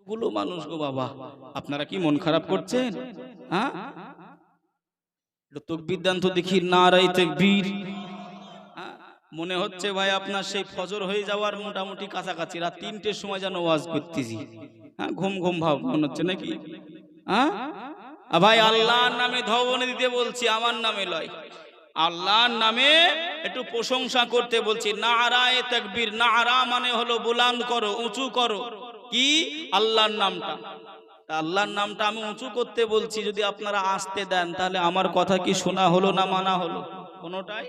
গুলো মানুষ গো বাবা, আপনারা কি মন খারাপ করছেন? হ্যাঁ, তাকবীর দেন তো দেখি, নারায়ে তাকবীর। মনে হচ্ছে ভাই আপনার সেই ফজর হয়ে যাওয়ার মোটামুটি কাছাকাছি, রাত ৩টের সময় যেন ওয়াজ করতেছি। হ্যাঁ, ঘুম ঘুম ভাব মনে হচ্ছে নাকি? হ্যাঁ ভাই, আল্লাহর নামে ধবনে দিতে বলছি, আমার নামে লয়। আল্লাহর নামে একটু প্রশংসা করতে বলছি। নারায়ে তাকবীর, নারা মানে হলো বুলন্দ করো, উঁচু করো। কি? আল্লাহর নামটা। আল্লাহর নামটা আমি উঁচু করতে বলছি, যদি আপনারা আসতে দেন তাহলে আমার কথা কি শোনা হলো না মানা হলো? কোনোটাই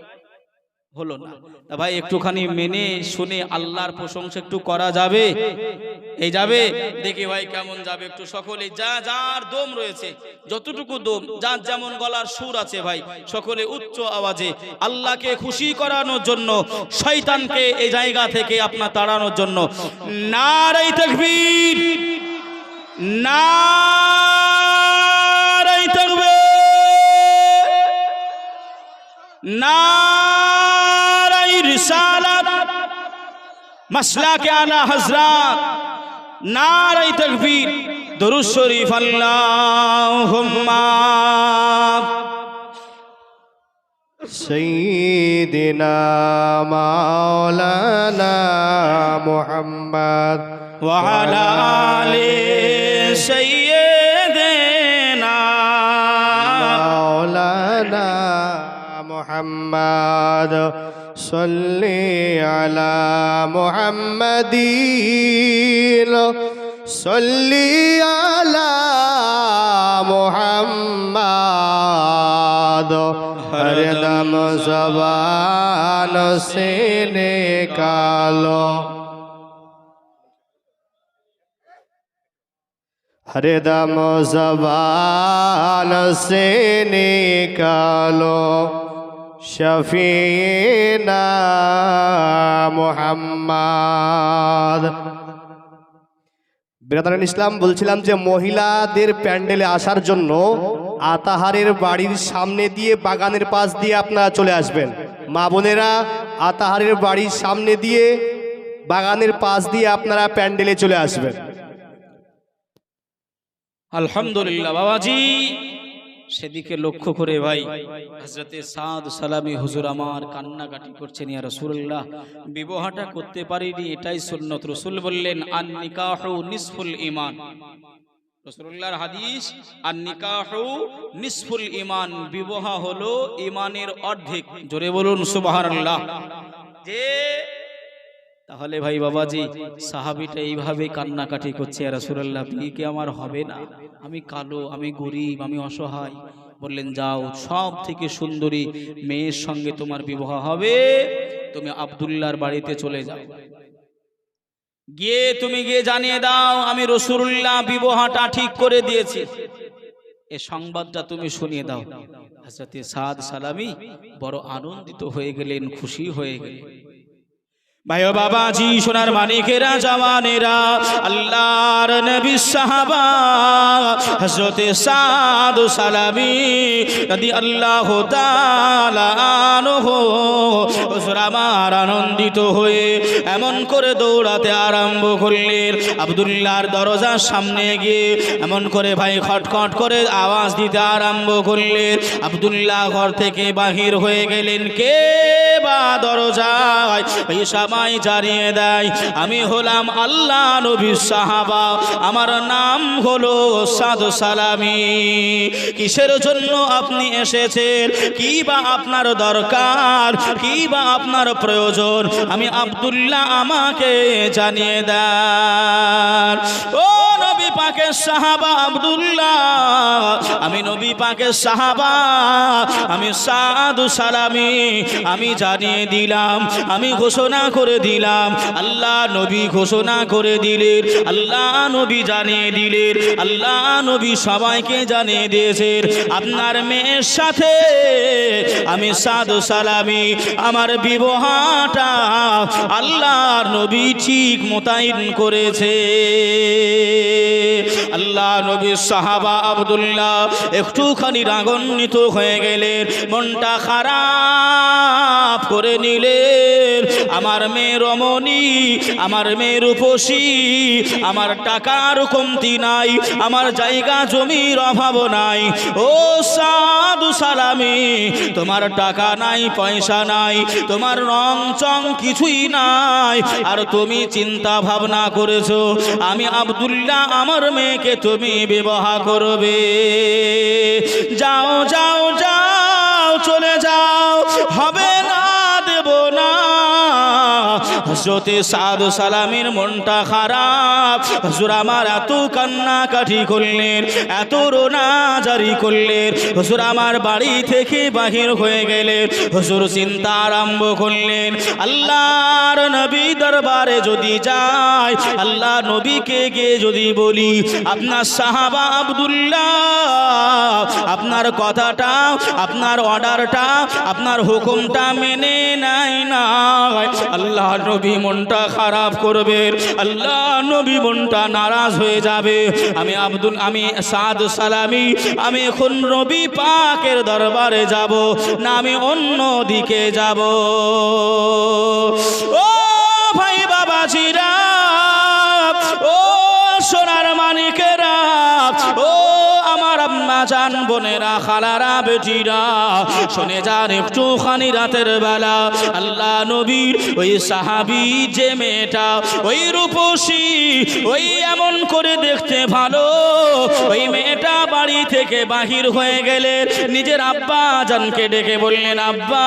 হলো না। তা ভাই একটুখানি মেনে শুনে আল্লাহর প্রশংসা একটু করা যাবে? এই যাবে? দেখি ভাই কেমন যাবে। একটু সকলে যা যার দম রয়েছে, যতটুকু দম, যার যেমন গলার সুর আছে ভাই, সকলে উচ্চ আওয়াজে আল্লাহকে খুশি করানোর জন্য, শয়তানকে এই জায়গা থেকে আপনার তাড়ানোর জন্য নারায়ে তাকবীর, নারায়ে তাকবীর, নারায়ে রিসালাত, মাসলাকে আলা হযরত, নারায়ে তাকবীর, দুরূদ শরীফ। আল্লাহুম্মা সাইয়্যিদিনা মাওলানা মুহাম্মদ ওয়া আলা আলি সাইয়্যিদিনা মাওলানা মুহাম্মদ সাল্লি আলা মুহাম্মাদিন সাল্লি আলা মুহাম্মদ হরদম ज़बान से निकालो, हरदम ज़बान से निकालो शफीना मुहम्मद। ব্রাদারান ইসলাম, বলছিলাম যে মহিলাদের প্যান্ডেলে আসার জন্য আতাহারের বাড়ির সামনে দিয়ে বাগানের পাশ দিয়ে আপনারা চলে আসবেন। মা বোনেরা, আতাহারের বাড়ির সামনে দিয়ে বাগানের পাশ দিয়ে আপনারা প্যান্ডেলে চলে আসবেন। আলহামদুলিল্লাহ বাবাজি, সেদিকে লক্ষ্য করে ভাই হযরতে সাদ সালামি হুজুর আমার কান্নাকাটি করছেন, ইয়া রাসূলুল্লাহ বিবাহটা করতে পারিনি, এটাই সুন্নাত। রাসূল বললেন আন নিকাহু নিসফুল ঈমান। রাসূলুল্লাহর হাদিস, আন নিকাহু নিসফুল ঈমান, বিবাহ হলো ঈমানের অর্ধেক। জোরে বলুন সুবহানাল্লাহ। যে তাহলে ভাই বাবাজি, সাহাবীটা এইভাবে কান্নাকাটি করছে, ইয়া রাসূলুল্লাহ বিয়ে কি আমার হবে না? আমি কালো, আমি গরিব, আমি অসহায়। বললেন যাও, সব থেকে সুন্দরী মেয়ের সঙ্গে তোমার বিবাহ হবে, তুমি আব্দুল্লাহর বাড়িতে চলে যাও, গিয়ে তুমি গিয়ে জানিয়ে দাও আমি রাসূলুল্লাহ বিবাহটা ঠিক করে দিয়েছি, এই সংবাদটা তুমি শুনিয়ে দাও। হযরতে সাদ সালামি বড় আনন্দিত হয়ে গেলেন, খুশি হয়ে গেলেন। ভাই ও বাবাজি, সোনার মানিকেরা, জওয়ানেরা, আল্লাহর নবী সাহাবা হযরতে সাদ সালামি রাদিয়াল্লাহু তাআলা আনহু হুজুর আমার আনন্দিত হয়ে এমন করে দৌড়াতে আরম্ভ করলেন, আব্দুল্লাহর দরজার সামনে গিয়ে এমন করে ভাই খটখট করে আওয়াজ দিতে আরম্ভ করলেন। আব্দুল্লাহ ঘর থেকে বাহির হয়ে গেলেন। কে বা দরজায়? এই সবাই জানিয়ে দেয়, আমি হলাম আল্লাহ নবীর সাহাবা, আমার নাম হলো সাদ সালামি। কিসের জন্য আপনি এসেছেন? কি বা আপনার দরকার? কি বা আপনার প্রয়োজন? আমি আব্দুল্লাহ, আমাকে জানিয়ে দেন। ও নবী পাকের সাহাবা আব্দুল্লাহ, আমি নবী পাকের সাহাবা, আমি সাদ সালামি, আমি জানিয়ে দিলাম, আমি ঘোষণা করে দিলাম, আল্লাহ নবী ঘোষণা করে দিলেন, আল্লাহ নবী জানিয়ে দিলেন, আল্লাহ নবী সবাইকে জানিয়ে দিয়েছেন, আপনার মেয়ের সাথে আমি সাদ সালামি আমার বিবাহটা আল্লাহ নবী ঠিক মোতায়েন করেছে। আল্লাহ আল্লাহ নবীর সাহাবা আব্দুল্লাহ একটুখানি রাগান্বিত হয়ে গেলেন, মনটা খারাপ করে নিলেন। আমার মেয়ে রমণী, আমার মেয়ে রূপসী, আমার টাকার কমতি নাই, আমার জায়গা জমির অভাব নাই। ও সাধু সালামি, তোমার টাকা নাই, পয়সা নাই, তোমার রং চং কিছুই নাই, আর তুমি চিন্তা ভাবনা করেছো আমি আব্দুল্লাহ আমার মেয়েকে তুমি বিবাহ করবে। যাও যাও যাও, চলে যাও, হবে না, দেব না। হযরতে সাদ সালামের মনটা খারাপ। হুজুর আমার এত কান্নাকাটি করলেন, এত রোনা জারি করলেন। হুজুর আমার বাড়ি থেকে বাহির হয়ে গেলেন। হুজুর চিন্তা আরম্ভ করলেন, আল্লাহর নবী দরবারে যদি যাই, আল্লাহ নবীকে গিয়ে যদি বলি আপনার সাহাবা আব্দুল্লাহ আপনার কথাটা, আপনার অর্ডারটা, আপনার হুকুমটা মেনে নাই না, আল্লাহ নবী মনটা খারাপ করবেন, আল্লাহ নবী মনটা নারাজ হয়ে যাবে। আমি সাদ সালামি, আমি এখন নবী পাকের দরবারে যাব না, আমি অন্য দিকে যাব। ও ভাই বাবাজিরা, ও সোনার মানিকেরা, ও আমার আম্মা জান বোনেরা, খালারা, বেটিরা, শুনে যান একটুখানি রাতের বেলা আল্লাহ নবীর ওই সাহাবী যে মেয়েটা, ওই রূপসী, ওই এমন করে দেখতে ভালো, ওই মেয়েটা বাড়ি থেকে বাহির হয়ে গেলে নিজের আব্বা জানকে ডেকে বললেন, আব্বা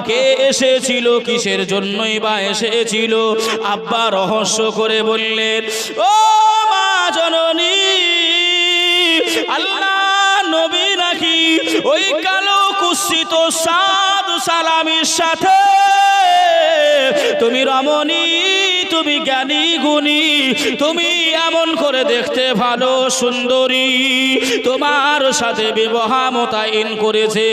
কে এসেছিল, কিসের জন্যই বা এসেছিল? আব্বা রহস্য করে বললেন, ও মা জননী, আল্লাহ নবী নাকি ওই কালো কুৎসিত সাদ সালামির সাথে, তুমি রমণী, তুমি জ্ঞানী গুণী, তুমি এমন করে দেখতে ভালো সুন্দরী, তোমার সাথে বিবাহ মোতায়েন করেছে।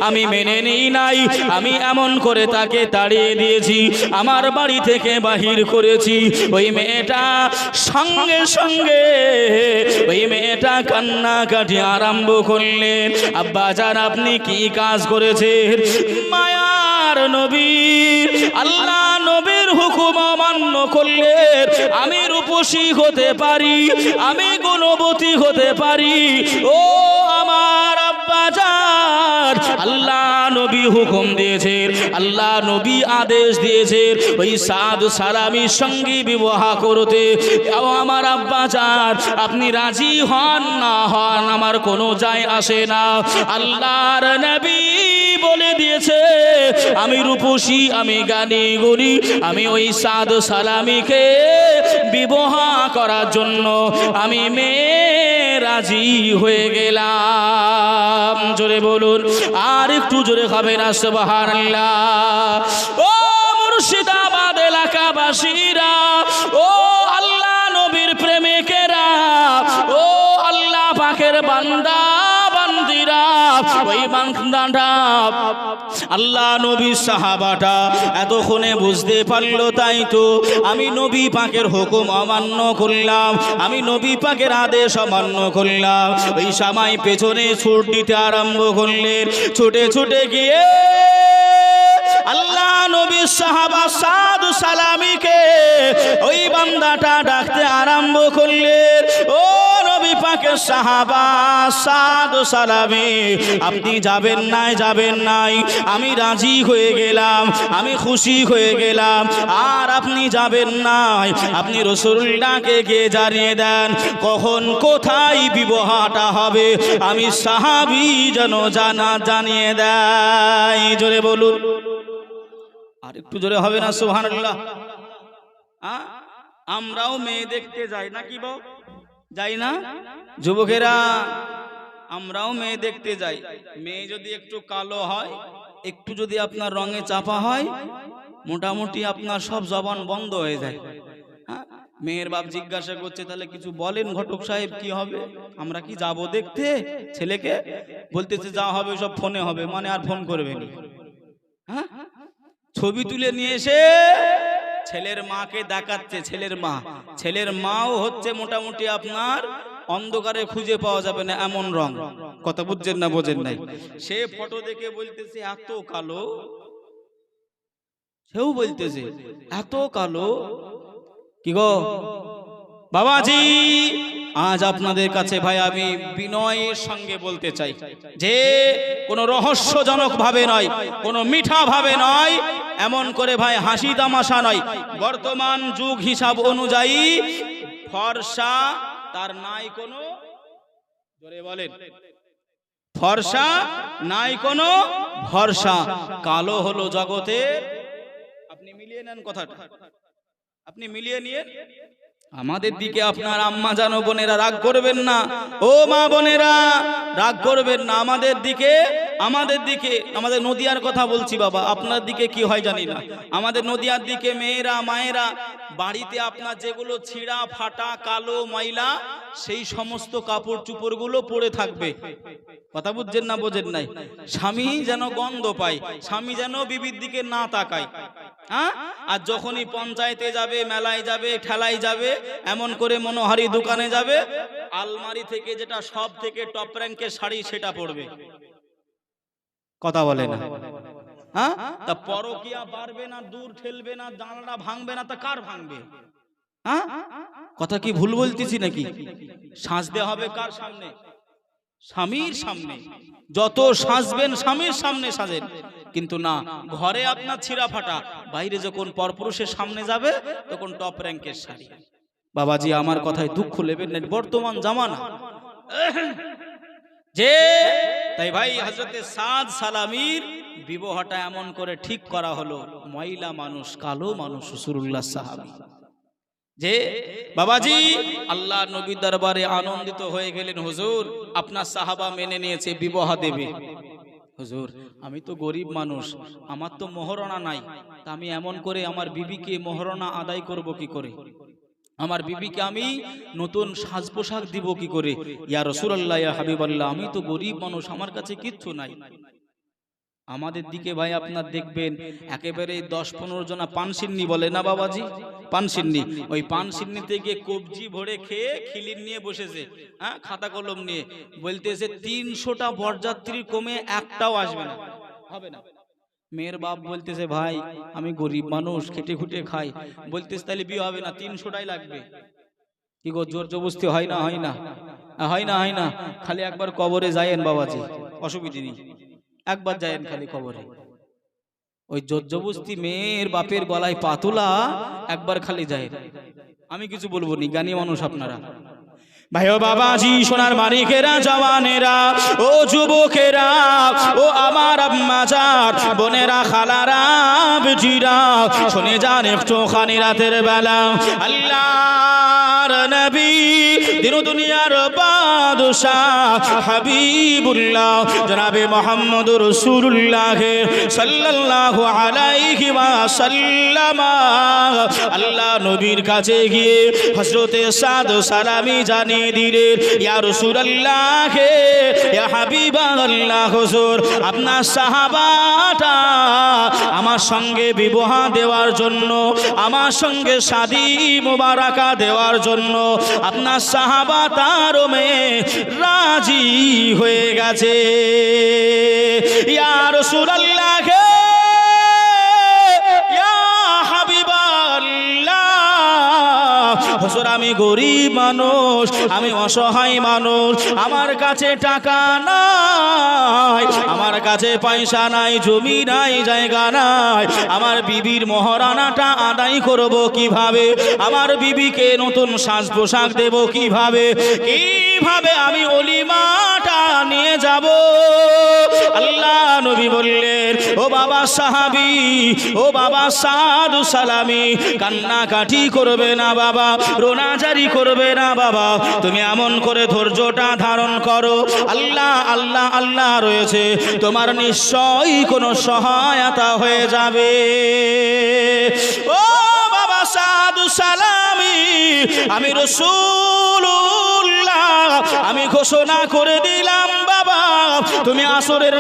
আমি মেনে নিই নাই, আমি এমন করে তাকে তাড়িয়ে দিয়েছি, আমার বাড়ি থেকে বাহির করেছি। ওই মেয়েটা সঙ্গে সঙ্গে ওই মেয়েটা কান্নাকাটি আরম্ভ করলেন। আব্বা জান আপনি কি কাজ করেছেন? মায়ার নবী, আল্লাহ নবীর হুকুম অমান্য করলে আমি রূপসী হতে পারি, আমি গুণবতী হতে পারি। ও আমার আব্বা জান, আল্লাহ নবী হুকুম দিয়েছেন, আল্লাহ নবী আদেশ দিয়েছেন ওই সাদ সালামির সঙ্গে বিবাহ করতে। আমার আব্বা জান আপনি রাজি হন না হন আমার কোনো যায় আসে না, আল্লাহর নবী বলে দিয়েছে আমি রূপসী, আমি জ্ঞানী গুণী, আমি ওই সাদ সালামিকে বিবাহ করার জন্য আমি মেয়ে রাজি হয়ে গেলাম। জোরে বলুন, আর একটু জোরে হবে না সুবহানাল্লাহ। ও মুর্শিদাবাদ এলাকাবাসীরা, ও আল্লাহ নবীর প্রেমিকেরা, ও আল্লাহ পাকের বান্দা বান্দিরা, ওই বান্দাটা আল্লাহ নবী সাহাবাটা এতক্ষণে বুঝতে পারলো, তাই তো আমি নবী পাকের হুকুম অমান্য করলাম, আমি নবী পাকের আদেশ অমান্য করলাম। ওই সময় পেছনে ছুট দিতে আরম্ভ করলেন, ছুটে ছুটে গিয়ে আল্লাহ নবী সাহাবা সাদ সালামিকে ওই বান্দাটা ডাকতে আরম্ভ করলেন, ও নবী পাকের সাহাবা সাদ সালামি আপনি যাবেন নাই, যাবেন নাই, আমি রাজি হয়ে গেলাম, আমি খুশি হয়ে গেলাম, আর আপনি যাবেন নাই, আপনি রাসূলুল্লাহকে গিয়ে জানিয়ে দেন কখন কোথায় বিবাহটা হবে, আমি সাহাবী যেন জানিয়ে দেয়। জোরে বলুন, আর একটু জোরে হবে না সুবহানাল্লাহ। আমরাও মেয়ে দেখতে যাই নাকি বউ, যাই না যুবকেরা? আমরাও মেয়ে দেখতে যাই। মেয়ে যদি একটু কালো হয়, একটু যদি আপনার রঙে চাপা হয়, মোটামুটি আপনার সব জবান বন্ধ হয়ে যায়। মেয়ের বাপ জিজ্ঞাসা করছে, তাহলে কিছু বলেন ঘটক সাহেব, কি হবে? আমরা কি যাব দেখতে ছেলেকে? বলতেছে যা হবে সব ফোনে হবে, মানে আর ফোন করবে না। ছবি তুলে নিয়ে এসে ছেলের মাকে দেখাচ্ছে, ছেলের মাও হচ্ছে মোটামুটি আপনার অন্ধকারে খুঁজে পাওয়া যাবে না এমন রং। কথা বুঝছেন না বোঝেন নাই? সে ফটো দেখে বলতেছে এত কালো, সেও বলতেছে এত কালো। কি গো বাবাজি, আজ আপনাদের কাছে ভাই আমি বিনয়ের সঙ্গে বলতে চাই যে কোনো রহস্যজনক ভাবে নয়, কোনো মিঠা ভাবে নয়, এমন করে ভাই হাসি তামাশা নয়। বর্তমান যুগ হিসাব অনুযায়ী ফর্সা তার নাই কোনো, জোরে বলেন, ফর্সা নাই কোনো ভরসা, কালো হলো জগতে। আপনি মিলিয়ে নেন কথাটা, আপনি মিলিয়ে নিয়ে আমাদের দিকে আপনার আম্মা জানো বোনেরা রাগ করবেন না, ও মা বোনেরা রাগ করবেন না। আমাদের দিকে আমাদের নদিয়ার কথা বলছি বাবা, আপনার দিকে কি হয় জানি না। আমাদের নদিয়ার দিকে মেয়েরা মায়েরা বাড়িতে আপনার যেগুলো ছিঁড়া ফাটা কালো ময়লা সেই সমস্ত কাপড় চুপড়গুলো পরে থাকবে। কথা বুঝছেন না বোঝেন নাই? স্বামী যেন গন্ধ পায়, স্বামী যেন বিবির দিকে না তাকায়। হ্যাঁ, আর যখনই পঞ্চায়েতে যাবে, মেলায় যাবে, ঠেলায় যাবে, এমন করে মনোহারি দোকানে যাবে, আলমারি থেকে যেটা সব থেকে টপ র্যাঙ্কের শাড়ি সেটা পরবে। কথা বলে না? হ্যাঁ, তা পরকিয়া পারবে না, দূর ঠেলবে না, জানলা ভাঙবে না, তা কার ভাঙবে? হ্যাঁ, কথা কি ভুল বলতেছি নাকি? সাজতে হবে কার সামনে? স্বামীর সামনে। যত সাজবেন স্বামীর সামনে সাজেন, কিন্তু না ঘরে আপনার ছিঁড়া ফাটা, বাইরে যখন পরপুরুষের সামনে যাবে তখন টপ র্যাঙ্কের শাড়ি। বাবাজি আমার কথায় দুঃখ নেবেন না, বর্তমান জামানা যে তাই ভাই হযরতে সাদ সালামীর বিবাহটা এমন করে ঠিক করা হলো, মহিলা মানুষ, কালো মানুষ, রাসূলুল্লাহ সাহাবী, যে বাবাজি আল্লাহ নবী দরবারে আনন্দিত হয়ে গেলেন, হুজুর আপনার সাহাবা মেনে নিয়েছে, বিবাহ দেবে। হুজুর আমি তো গরিব মানুষ, আমার তো মোহরনা নাই, তা আমি এমন করে আমার বিবিকে মোহরনা আদায় করব কি করে? আমার বিবিকে আমি নতুন সাজ পোশাক দিব কি করে? ইয়া রাসূলুল্লাহ, ইয়া হাবিবাল্লাহ, আমি তো গরিব মানুষ, আমার কাছে কিচ্ছু নাই। আমাদের দিকে ভাই আপনার দেখবেন একেবারে 10-15 জনা পানসিন্নি বলে না বাবাজি, পানসিন্নি, ওই পানসিন্নিতে গিয়ে কবজি ভরে খেয়ে খিলির নিয়ে বসেছে, হ্যাঁ খাতা কলম নিয়ে, বলতেছে 300টা বরযাত্রী কমে একটাও আসবে না, হবে না। মেয়ের বাপ বলতেছে ভাই আমি গরিব মানুষ, খেটে খুটে খাই, বলতেছে তাহলে বিয়ে হবে না, 300টাই লাগবে। কি গো জোর জবরদস্তি হয় না? হয় না? হয় না? হয় না? খালি একবার কবরে যায়েন বাবাজি, অসুবিধা নেই, একবার যায়েন খালি কবরে, ওই জোর জবরদস্তি মেয়ের বাপের গলায় পাতুলা একবার খালি যায়েন। আমি কিছু বলবো নি, জ্ঞানী মানুষ আপনারা। ভাই ও বাবাজি, সোনার মানিকেরা, জওয়ানেরা, ও যুবকেরা, ও আমার আম্মাজান, বোনেরা, খালারা, বেটিরা, শুনে যান একটুখানি রাতের বেলা আল্লাহর নবী, দিন দুনিয়ার বাদশাহ হাবিবুল্লাহ জনাবে মুহাম্মদুর রাসূলুল্লাহ সাল্লাল্লাহু আলাইহি ওয়াসাল্লাম আল্লাহ নবীর কাছে গিয়ে হযরতে সাদ সালামি জানিয়ে দিলেন, ইয়া রাসূলুল্লাহ, ইয়া হাবিবাল্লাহ, হুজুর আপনার সাহাবাটা আমার সঙ্গে বিবাহ দেওয়ার জন্য, আমার সঙ্গে শাদী মুবারাকা দেওয়ার জন্য আপনার সাহাবা তার মেয়ে রাজি হয়ে গেছে। ইয়া রাসূলুল্লাহ, ইয়া হাবিবাল্লাহ, হুজুর আমি গরিব মানুষ, আমি অসহায় মানুষ, আমার কাছে টাকা নাই, আমার কাছে পয়সা নাই, জমি নাই, জায়গা নাই, আমার বিবির মহারানাটা আদায় করব কিভাবে? আমার বিবিকে নতুন সাজ পোশাক দেব কিভাবে? কিভাবে আমি অলিমাটা নিয়ে যাব? আল্লাহ নবী বললেন, ও বাবা সাহাবী, ও বাবা সাদ সালামি, কান্নাকাটি করবে না বাবা, রোনাজারি করবে না বাবা, তুমি এমন করে ধৈর্যটা ধারণ করো, আল্লাহ আল্লাহ আল্লাহ রয়েছে, তোমার নিশ্চয়ই কোনো সহায়তা হয়ে যাবে। ও বাবা সাদ সালামি, আমি রাসূলুল্লাহ রাসূলুল্লাহ আমি ঘোষণা করে দিলাম বাবা তুমি আসরের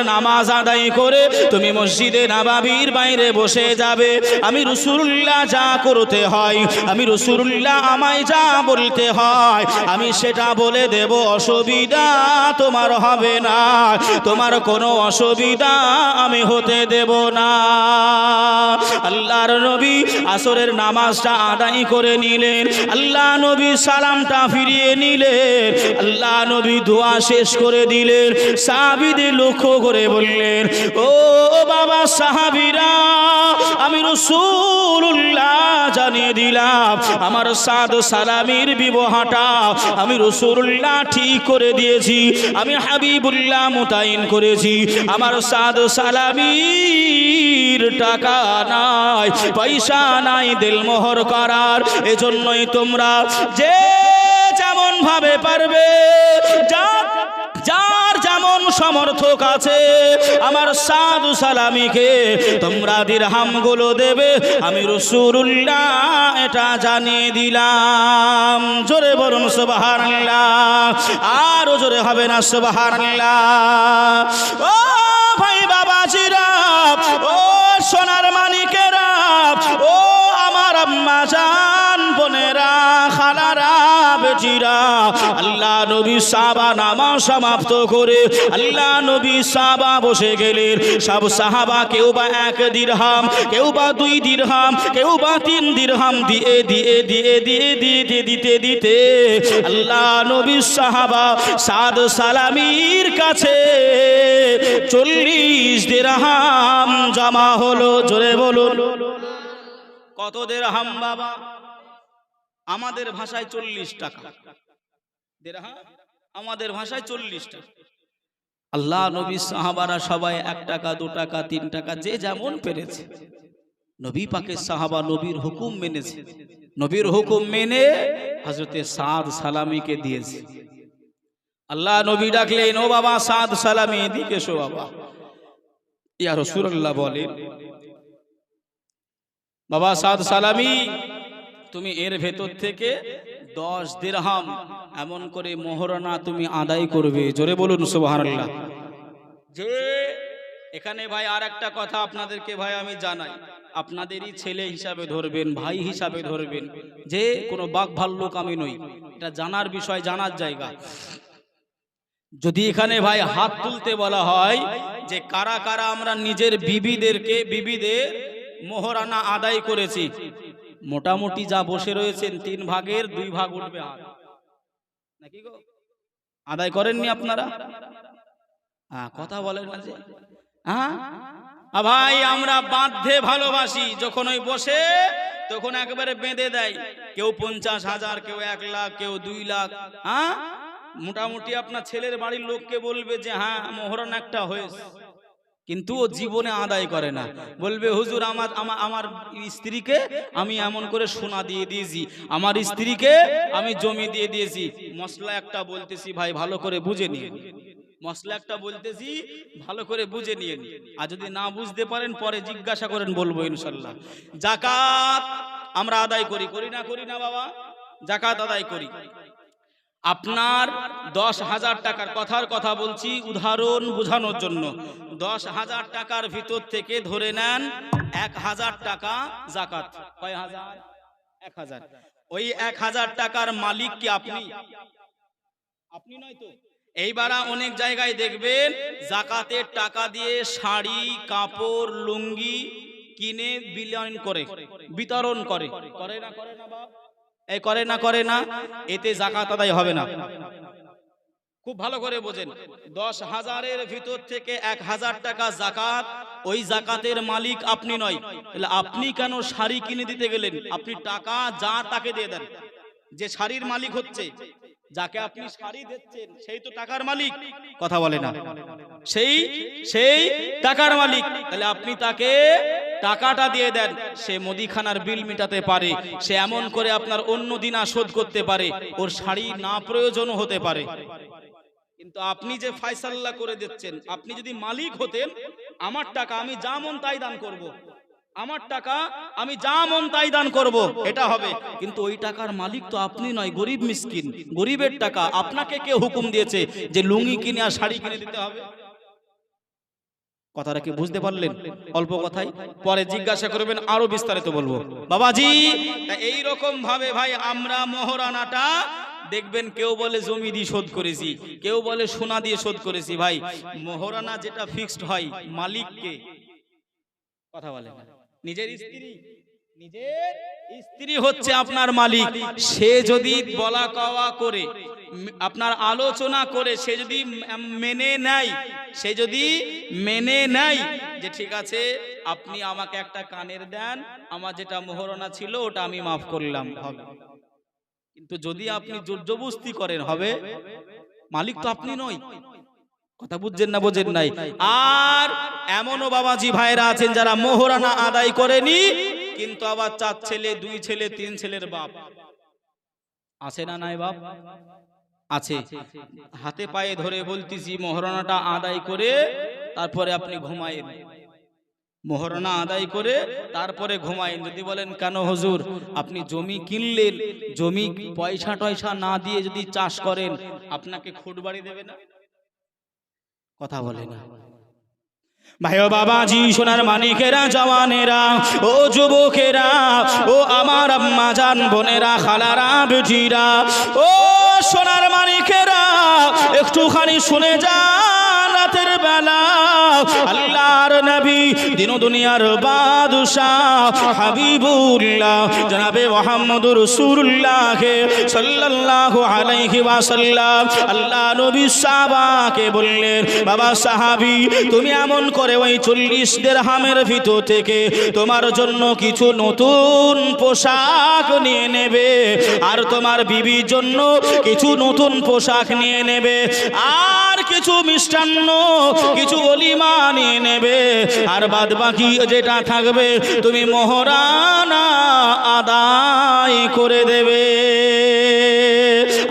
নামাজ আদায় করে তুমি মসজিদে নববীর বাইরে বসে যাবে আমি রাসূলুল্লাহ যা করতে হয় আমি রাসূলুল্লাহ আমায় যা বলতে হয় আমি সেটা বলে দেব অসুবিধা তোমার হবে না তোমার কোনো অসুবিধা আমি হতে দেব না আল্লাহর নবী আসরের নামাজটা আদায় করে নিলেন আল্লাহ নবী সালামটা ফিরিয়ে নিলেন আল্লাহ নবী দোয়া শেষ করে দিলেন সাহাবীদের লক্ষ্য করে বললেন ও বাবা সাহাবীরা আমি রাসূলুল্লাহ জানিয়ে দিলাম আমার সাদ সালামির বিবাহটা আমি রাসূলুল্লাহ ঠিক করে দিয়েছি আমি হাবিবুল্লাহ মুতাইন করেছি আমার সাদ সালামির টাকা নাই পয়সা নাই দিলমোহর করার এজন্যই তোমরা যে যেমন ভাবে পারবে যার যেমন সমর্থক আছে আমার সাদু সালামিকে তোমরা দিরহামগুলো দেবে আমি রাসূলুল্লাহ এটা জানিয়ে দিলাম জোরে বলুন সুবহানাল্লাহ আরো জোরে হবে না সুবহানাল্লাহ ও ভাই বাবাজিরা ও সোনার মানিকেরা ও আমার আম্মা জান বোনেরা খালারা বেটিরা আল্লাহ নবী সাহাবা নামাজ সমাপ্ত করে আল্লাহ নবী সাহাবা বসে গেলেন সব সাহাবা কেউ বা 1 দিরহাম কেউ বা 2 দিরহাম কেউ বা 3 দিরহাম দিতে আল্লাহ নবী সাহাবা সাদ সালামির কাছে 40 দিরহাম জমা হলো জোরে বলুন কত দিরহাম বাবা আমাদের ভাষায় 40 টাকা দিরহাম আমাদের ভাষায় 40 টাকা আল্লাহ নবী সাহাবারা সবাই 1 টাকা 2 টাকা 3 টাকা যে যেমন পেরেছে নবী পাকের সাহাবা নবীর হুকুম মেনেছে নবীর হুকুম মেনে হযরতে সাদ সালামীকে দিয়েছে আল্লাহ নবী ডাকলেন ও বাবা সাদ সালামী এদিকে এসো বাবা ইয়া রাসূলুল্লাহ বলেন বাবা সাদ সালামী তুমি এর ভেতর থেকে 10 দিরহাম এমন করে মোহরানা তুমি আদায় করবে জোরে বলুন সুবহানাল্লাহ যে এখানে ভাই আর একটা কথা আপনাদেরকে ভাই আমি জানাই আপনাদেরই ছেলে হিসাবে ধরবেন ভাই হিসাবে ধরবেন যে কোনো বাঘ ভাল্লুক আমি নই এটা জানার বিষয় জানার জায়গা যদি এখানে ভাই হাত তুলতে বলা হয় যে কারা কারা আমরা নিজের বিবিদের মোহরানা আদায় করেছি মোটামুটি যা বসে রয়েছেন 3 ভাগের 2 ভাগ উঠবে হাত নাকি গো আদায় করেননি আপনারা কথা বলেন না যে ভাই আমরা বাঁধে ভালোবাসি যখন ওই বসে তখন একবারে বেঁধে দেয় কেউ 50,000 কেউ 1 লাখ কেউ 2 লাখ মোটামুটি আপনার ছেলের বাড়ির লোককে বলবে যে হ্যাঁ মোহরানা একটা হয়েছে কিন্তু ও জীবনে আদায় করে না বলবে হুজুর আমার স্ত্রীকে আমি এমন করে সোনা দিয়ে দিয়েছি আমার স্ত্রীকে আমি জমি দিয়ে দিয়েছি মশলা একটা বলতেছি ভাই ভালো করে বুঝে নিন মশলা একটা বলতেছি ভালো করে বুঝে নিন আর যদি না বুঝতে পারেন পরে জিজ্ঞাসা করেন বলবো ইনশাআল্লাহ যাকাত আমরা আদায় করি না বাবা যাকাত আদায় করি আপনার 10,000 টাকার কথা বলছি উদাহরণ বোঝানোর জন্য 10,000 টাকার ভিতর থেকে ধরে নেন 1,000 টাকা যাকাত কয় হাজার 1,000 ওই 1,000 টাকার মালিক কি আপনি নয় তো এইবার অনেক জায়গায় দেখবেন যাকাতের টাকা দিয়ে শাড়ি কাপড় লুঙ্গি কিনে বিতরণ করে না বাপ এই করে না এতে যাকাত আদায় হবে না খুব ভালো করে বোঝেন 10,000-এর ভিতর থেকে 1,000 টাকা যাকাত ওই যাকাতের মালিক আপনি নয় তাহলে আপনি কেন শাড়ি কিনে দিতে গেলেন আপনি টাকা যা তাকে দিয়ে দেন যে শাড়ির মালিক হচ্ছে যাকে আপনি শাড়ি দিচ্ছেন সেই তো টাকার মালিক কথা বলে না সেই টাকার মালিক তাহলে আপনি তাকে টাকাটা দিয়ে দেন সে মুদিখানার বিল মেটাতে পারে সে এমন করে আপনার অন্য দিনা শোধ করতে পারে ওর শাড়ি না প্রয়োজন হতে পারে কিন্তু আপনি যে ফয়সালা করে দিচ্ছেন আপনি যদি মালিক হতেন আমার টাকা আমি যা মন তাই দান করব আমার টাকা আমি যা মন তাই দান করব, এটা হবে। কিন্তু ওই টাকার মালিক তো আপনি নয়, গরিব মিসকিন, গরিবের টাকা। আপনাকে কে হুকুম দিয়েছে যে লুঙ্গি কিনে আর শাড়ি কিনে দিতে হবে? কথাটা কি বুঝতে পারলেন? অল্প কথাই, পরে জিজ্ঞাসা করবেন, আরো বিস্তারিত বলবো বাবাজি। এই রকম ভাবে ভাই আমরা মোহরানাটা দেখবেন, কেউ বলে জমি দিয়ে শোধ করেছি, কেউ বলে সোনা দিয়ে শোধ করেছি। ভাই মোহরানা যেটা ফিক্সড হয়, মালিককে কথা বলে না, নিজের স্ত্রী, নিজের স্ত্রী হচ্ছে আপনার মালিক। সে যদি বলা কওয়া করে, আপনার আলোচনা করে, সে যদি মেনে নেয়, সে যদি মেনে নেয় যে ঠিক আছে আপনি আমাকে একটা কানের দেন, আমার যেটা মোহরানা ছিল ওটা আমি মাফ করলাম, হবে। কিন্তু যদি আপনি জবরদস্তি করেন, হবে? মালিক তো আপনি নয়। কথা বুঝছেন না বোঝেন নাই? আর এমনও বাবাজি ভাইরা আছেন যারা মোহরানা আদায় করেনি, কিন্তু আবার 4 ছেলে 2 ছেলে 3 ছেলের বাপ আছে না নাই? বাপ আছে। হাতে পায়ে ধরে বলতেছি, মোহরানাটা আদায় করে তারপরে আপনি ঘুমায়েন, মোহরানা আদায় করে তারপরে ঘুমায়েন। যদি বলেন কেন হুজুর, আপনি জমি কিনলেন, জমি পয়সা টয়সা না দিয়ে যদি চাষ করেন, আপনাকে খুঁট বাড়ি দেবে না? কথা বলে না ভাই ও বাবাজি, সোনার মানিকেরা, জওয়ানেরা, ও যুবকেরা, ও আমার আম্মা জান বোনেরা, খালারা, বেটিরা, ও সোনার মানিকেরা, একটুখানি শুনে যান। রাতের বেলা আল্লাহর নবী, দিন দুনিয়ার বাদশাহ, হাবিবুল্লাহ জনাবে মুহাম্মদুর রাসূলুল্লাহ সাল্লাল্লাহু আলাইহি ওয়াসাল্লাম আল্লাহ নবী সাহাবাকে বললেন, বাবা সাহাবী, তুমি এমন করে ওই 40 দিরহামের ভিতর থেকে তোমার জন্য কিছু নতুন পোশাক নিয়ে নেবে, আর তোমার বিবির জন্য কিছু নতুন পোশাক নিয়ে নেবে, আর কিছু মিষ্টান্ন, কিছু ওলিমা নিয়ে নেবে, আর বাদ বাকি যেটা থাকবে তুমি মোহরানা আদায় করে দেবে।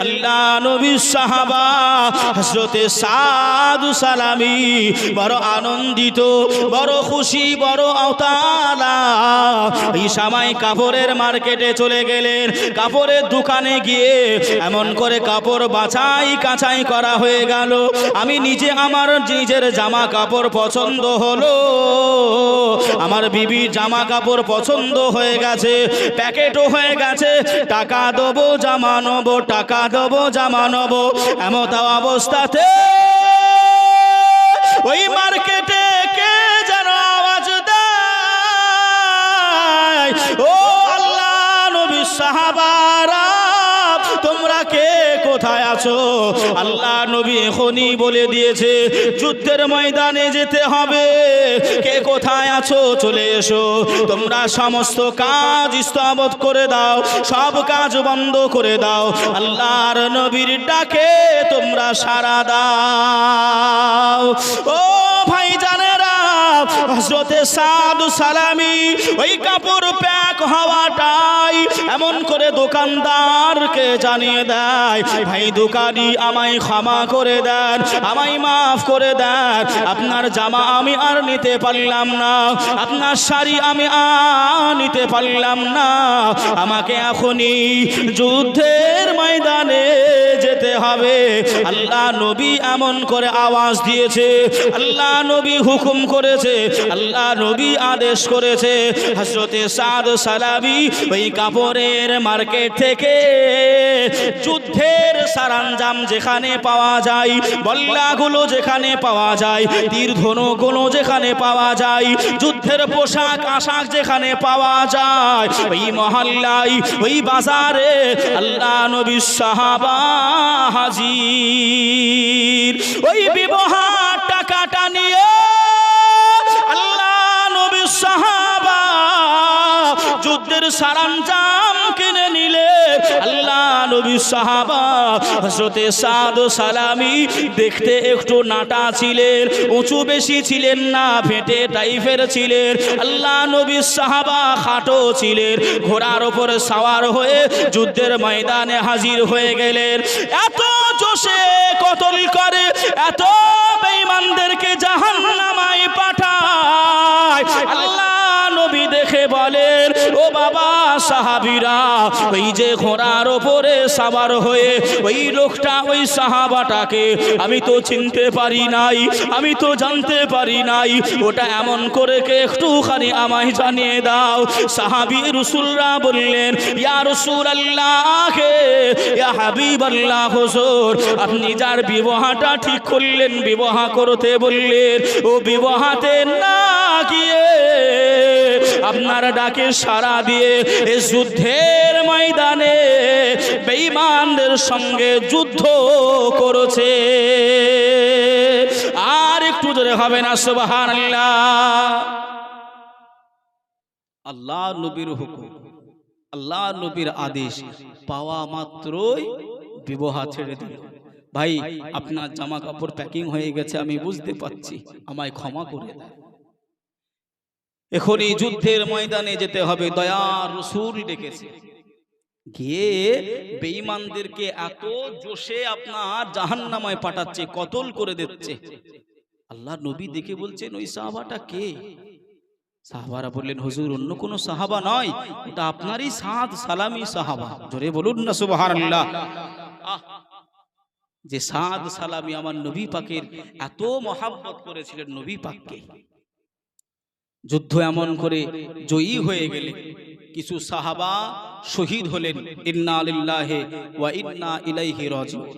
আল্লাহ নবী সাহাবা হযরতে সাদ সালামি বড় আনন্দিত, বড় খুশি, বড় আওতালা। এই সময় কাপড়ের মার্কেটে চলে গেলেন, কাপড়ের দোকানে গিয়ে এমন করে কাপড় বাছাই কাছাই করা হয়ে গেল। আমি নিজে আমার নিজের জামা কাপড় পছন্দ হলো, আমার বিবির জামা কাপড় পছন্দ হয়ে গেছে, প্যাকেটও হয়ে গেছে, টাকা দেবো জামা নেবো, টাকা দেবো জামা নেবো। এমত অবস্থাতে ওই মার্কেটে কে যেন আওয়াজ দেয়, ও আল্লাহ নবী সাহাবারা, তোমরা কে কোথায় আছো? আল্লাহ নবী এখনই বলে দিয়েছে যুদ্ধের ময়দানে যেতে হবে, কে কোথায় আছো চলে এসো। তোমরা সমস্ত কাজ স্থগিত করে দাও, সব কাজ বন্ধ করে দাও, আল্লাহর নবীর ডাকে তোমরা সাড়া দাও। ও ভাই জানেরা, হযরতে সাদ সালামি ওই কাপড় প্যাক হওয়াটাই এমন করে দোকানদারকে জানিয়ে দেয়, ভাই দোকানি আমায় ক্ষমা করে দেন, আমায় মাফ করে দেন, আপনার জামা আমি আর নিতে পারলাম না, আপনার শাড়ি আমি আর নিতে পারলাম না, আমাকে এখনই যুদ্ধের ময়দানে যেতে হবে। আল্লাহ নবী এমন করে আওয়াজ দিয়েছে, আল্লাহ নবী হুকুম করেছে, আল্লাহ নবী আদেশ করেছে। হযরতে সাদ সালামি ওই কাপড়ের মার্কেট থেকে যুদ্ধের সরঞ্জাম যেখানে পাওয়া যায়, বল্লাগুলো যেখানে পাওয়া যায়, তীর ধনুগুলো যেখানে পাওয়া যায়, যুদ্ধের পোশাক আশাক যেখানে পাওয়া যায়, ওই মহল্লায়, ওই বাজারে আল্লাহ নবী সাহাবা হাজির। ওই বিবাহের টাকাটা নিয়ে আল্লাহ নবী সাহাবা যুদ্ধের সরঞ্জাম কিনে নিলে। আল্লাহ নবী সাহাবা হযরতে সাদ সালামি দেখতে একটু নাটা ছিলেন, উঁচু বেশি ছিলেন না, ফেটে টাইপের ছিলেন। আল্লাহ নবী সাহাবা খাটো ছিলেন, ঘোড়ার উপর সওয়ার হয়ে যুদ্ধের ময়দানে হাজির হয়ে গেলেন। এত জোশে কতল করে, এত বেঈমানদেরকে জাহান্নামায় পাঠায়। আল্লাহ নবী রেখে বলেন, ও বাবা সাহাবীরা, ওই যে ঘোড়ার ওপরে সাওয়ার হয়ে ওই লোকটা, ওই সাহাবাটাকে আমি তো চিনতে পারি নাই, আমি তো জানতে পারি নাই, ওটা এমন করে কে একটুখানি আমায় জানিয়ে দাও। সাহাবী রাসূলরা বললেন, ইয়া রাসূলুল্লাহ, ইয়া হাবিবাল্লাহ, হুজুর আপনি যার বিবাহটা ঠিক করলেন, বিবাহ করতে বললেন, ও বিবাহতে না গিয়ে আপনার ডাকে সাড়া দিয়ে এই যুদ্ধের ময়দানে বেঈমানদের সঙ্গে যুদ্ধ করেছে। আর একটু জোরে হবে না সুবহানাল্লাহ। আল্লাহ নবীর হুকুম, আল্লাহ নবীর আদেশ পাওয়া মাত্রই বিবাহ ছেড়ে দিল। ভাই আপনার জামা কাপড় প্যাকিং হয়ে গেছে, আমি বুঝতে পারছি, আমায় ক্ষমা করে দেন। এখনই যুদ্ধের ময়দানে যেতে হবে। দয়ার রাসূল ডেকেছে, গিয়ে বেঈমানদেরকে এত জোশে আপনার জাহান্নামায় পাঠাচ্ছে, কতল করে দিচ্ছে। আল্লাহ নবী দেখে বলছেন, ওই সাহাবাটা কে? সাহাবারা বললেন, হুজুর অন্য কোন সাহাবা নয়, এটা আপনারই সাদ সালামি সাহাবা। জোরে বলুন না সুবহানাল্লাহ। যে সাদ সালামি আমার নবী পাকের এত মহাব্বত করেছিলেন নবী পাককে। যুদ্ধ এমন করে জয়ী হয়ে গেলে কিছু সাহাবা শহীদ হলেন। ইন্না লিল্লাহি ওয়া ইন্না ইলাইহি রাজিউন।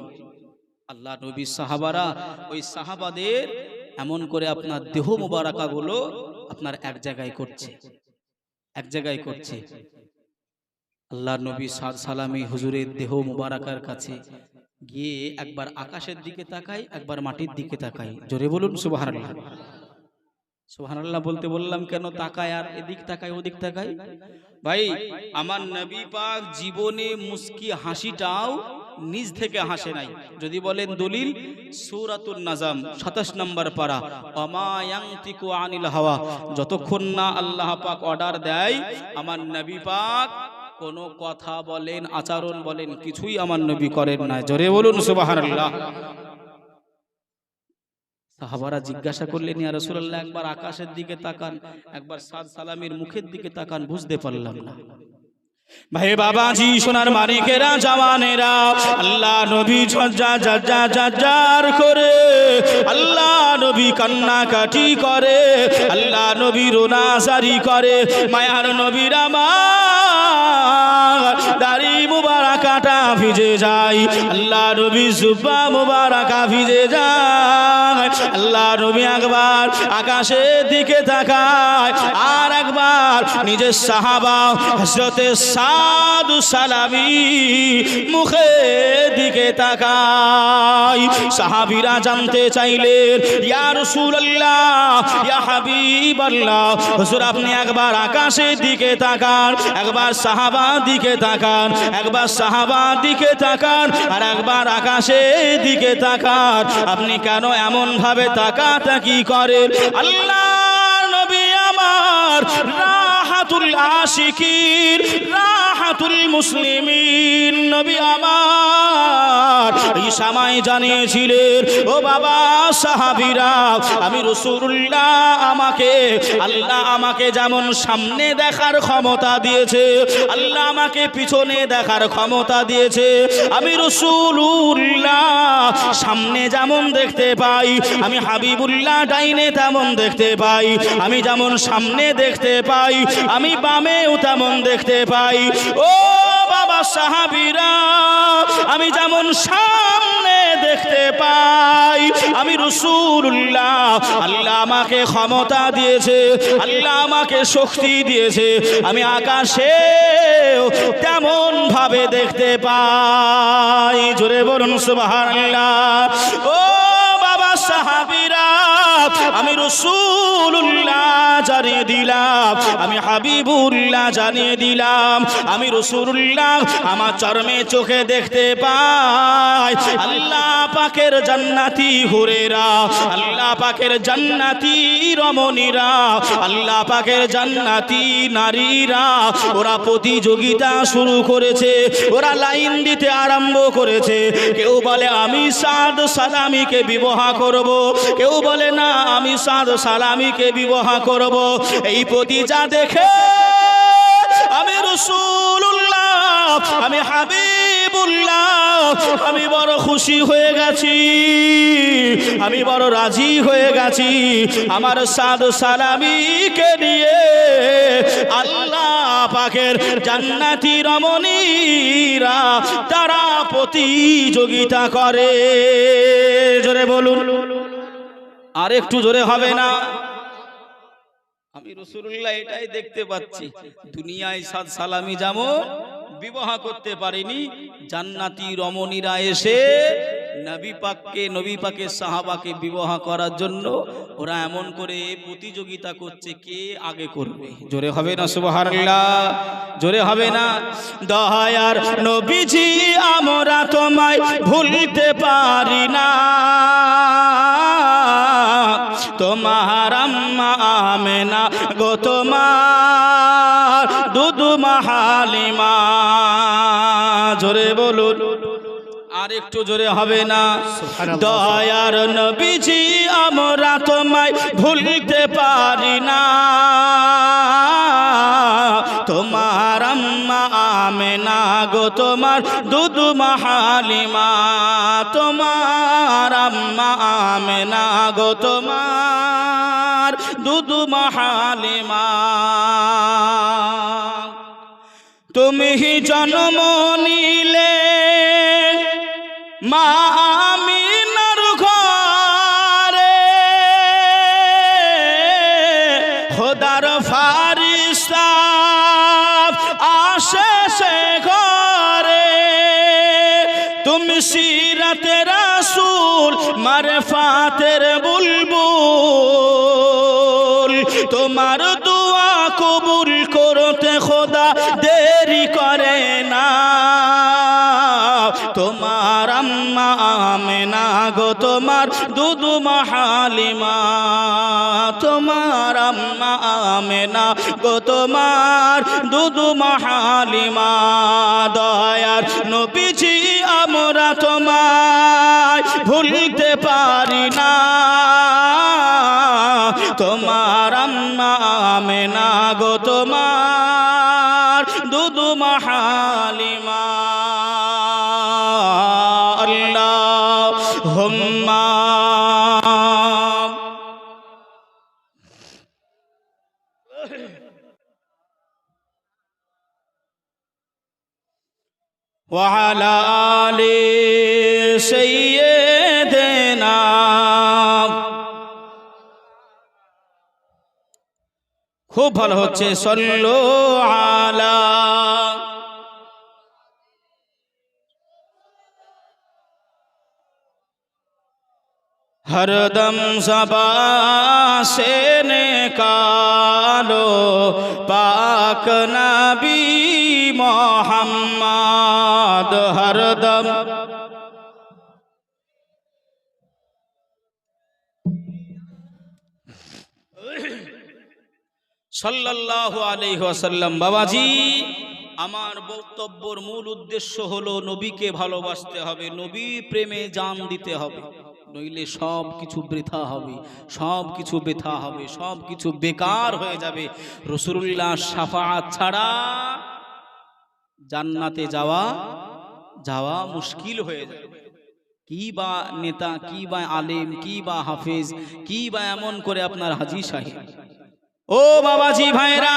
আল্লাহ নবী সাহাবারা ওই সাহাবাদের এমন করে আপনার দেহ মুবারাকাগুলো আপনার এক জায়গায় করছে, এক জায়গায় করছে। আল্লাহ নবী সাদ সালামি হুজুরের দেহ মুবারাকার কাছে গিয়ে একবার আকাশের দিকে তাকাই, একবার মাটির দিকে তাকাই। জোরে বলুন সুবহানাল্লাহ। সুবহানাল্লাহ বলতে বললাম কেন? তাকায় আর এদিক তাকায় ওদিক তাকায়। ভাই আমার নবী পাক জীবনে মুস্কি হাসিটাও নিজ থেকে হাসে নাই। যদি বলেন দলিল, সূরাতুন নাজম 27 নম্বর পারা, ওমা ইয়ানতিকু আনিল হাওয়া, যতক্ষণ না আল্লাহ পাক অর্ডার দেয় আমার নবী পাক কোনো কথা বলেন, আচরণ বলেন, কিছুই আমার নবী করেন না। জোরে বলুন সুবহানাল্লাহ। সাহাবারা জিজ্ঞাসা করলেন, ইয়া রাসূলুল্লাহ একবার আকাশের দিকে তাকান, একবার সাদ সালামের মুখের দিকে তাকান, বুঝতে পারলাম না। ভাই বাবাজি, সোনার মানিকেরা, জওয়ানেরা, আল্লাহ নবী ঝাঁঝার করে, আল্লাহ নবী কান্নাকাটি করে, আল্লাহ নবী রোনাজারি করে। মায়ার নবীর আমার দাড়ি মুবারাকাটা ভিজে যায়, আল্লাহ নবী জুব্বা মুবারাকা ভিজে যায়। আল্লাহ নবী একবার আকাশের দিকে তাকায়, আর একবার নিজের সাহাবা হযরতে সাদ সালামি মুখের দিকে তাকায়। সাহাবীরা জানতে চাইলেন, ইয়া রাসূলুল্লাহ, ইয়া হাবিবাল্লাহ, হুজুর আপনি একবার আকাশের দিকে তাকান, একবার সাহাবা দিকে তাকান, একবার সাহাবা দিকে তাকান, আর একবার আকাশের দিকে তাকান, আপনি কেন এমন ভাবে তাকাতাকি করেন? আল্লাহ নবী আমার রাহাতুল আশিকিন, রাহাতুল মুসলিমিন নবী আমার এই সময় জানিয়েছিলেন, ও বাবা সাহাবীরা, আমি রাসূলুল্লাহ, আমাকে আল্লাহ আমাকে যেমন সামনে দেখার ক্ষমতা দিয়েছে, আল্লাহ আমাকে পিছনে দেখার ক্ষমতা দিয়েছে। আমি রাসূলুল্লাহ সামনে যেমন দেখতে পাই, আমি হাবিবুল্লাহ ডাইনে তেমন দেখতে পাই। আমি যেমন সামনে দেখতে পাই, আমি বামেও তেমন দেখতে পাই। ও বাবা সাহাবীরা, আমি যেমন সামনে দেখতে পাই, আমি রাসূলুল্লাহ, আল্লাহ আমাকে ক্ষমতা দিয়েছে, আল্লাহ আমাকে শক্তি দিয়েছে, আমি আকাশে তেমন ভাবে দেখতে পাই। জোরে বলুন সুবহানাল্লাহ। ও বাবা সাহাবীরা, আমি রাসূলুল্লাহ জানিয়ে দিলাম, আমি হাবিবুল্লাহ রসুলুল্লাহ জানিয়ে দিলাম, আমি রসুলুল্লাহ আমার চরমে চোখে দেখতে পাই আল্লাহ পাকের জান্নাতি হুরেরা, আল্লাহ পাকের জান্নাতি রমণীরা, আল্লাহ পাকের জান্নাতি নারীরা ওরা প্রতিযোগিতা শুরু করেছে, ওরা লাইন দিতে আরম্ভ করেছে। কেউ বলে আমি সাদ সালামিকে বিবাহ করব, কেউ বলে না আমি সাদ সালামিকে বিবাহ করব। এই প্রতিজা দেখে আমি রাসূলুল্লাহ, আমি হাবিবুল্লাহ, আমি বড় খুশি হয়ে গেছি, আমি বড় রাজি হয়ে গেছি। আমার সাদ সালামিকে নিয়ে আল্লাহ পাকের জান্নাতি রমণীরা তারা প্রতিযোগিতা করে। জোরে বলুন, আর একটু জোরে হবে না? আমি রাসূলুল্লাহ এটাই দেখতে পাচ্ছি, দুনিয়ায় সাদ সালামি যেমন বিবাহ করতে পারেনি, জান্নাতি রমণীরা এসে নবী পাককে, নবী পাকের সাহাবাকে বিবাহ করার জন্য ওরা এমন করে প্রতিযোগিতা করছে কে আগে করবে। জোরে হবে না সুবহানাল্লাহ? জোরে হবে না? দয়ার নবীজি আমরা তোমায় ভুলতে পারি না, তোমার আম্মা আমেনা গো তোমার দুধু হালিমা। জোরে বলুন, আর একটু জোরে হবে না? দয়ার নবীজি আমরা তোমায় ভুলতে পারি না, তোমার আম্মা আমেনা গো তোমার দুধু হালিমা, তোমার আম্মা আমেনা গো তোমার দুধু হালিমা। তুমি জন্ম নিলে মা আমিনার ঘরে, খোদার ফারিস্তা আসে সে ঘরে। তুমি সিরাতে রাসূল মারফাতের বুলবুল, তোমার দোয়া কবুল করতে খোদা দেরি করে না, তোমার আম্মা আমেনা গো তোমার দুধু হালিমা, তোমার আম্মা আমেনা গো তোমার দুধু হালিমা। দয়ার নবীজি আমরা তোমায় ভুলতে পারি না, তোমার আম্মা আমেনা গো তোমার দুধু হালিমা। আল্লাহুম্মা ওয়া আলা আলি সাইয়্যিদিনা। খুব ভালো হচ্ছে, সাল্লু আলা। हरदम ज़बान से निकालो पाक नबी मोहम्मद, हरदम सल्लल्लाहु अलैहि वसल्लम। बाबाजी আমার বক্তব্যের মূল উদ্দেশ্য হলো নবীকে ভালোবাসতে হবে, নবী প্রেমে জান দিতে হবে, নইলে সব কিছু বৃথা হবে, সব কিছু বৃথা হবে, সব কিছু বেকার হয়ে যাবে। রাসূলুল্লাহ শাফাআত ছাড়া জান্নাতে যাওয়া মুশকিল হয়ে যাবে। কি বা নেতা, কি বা আলেম, কি বা হাফেজ, কি বা এমন করে আপনার হাজী সাহেব। ও বাবাজি ভাইরা,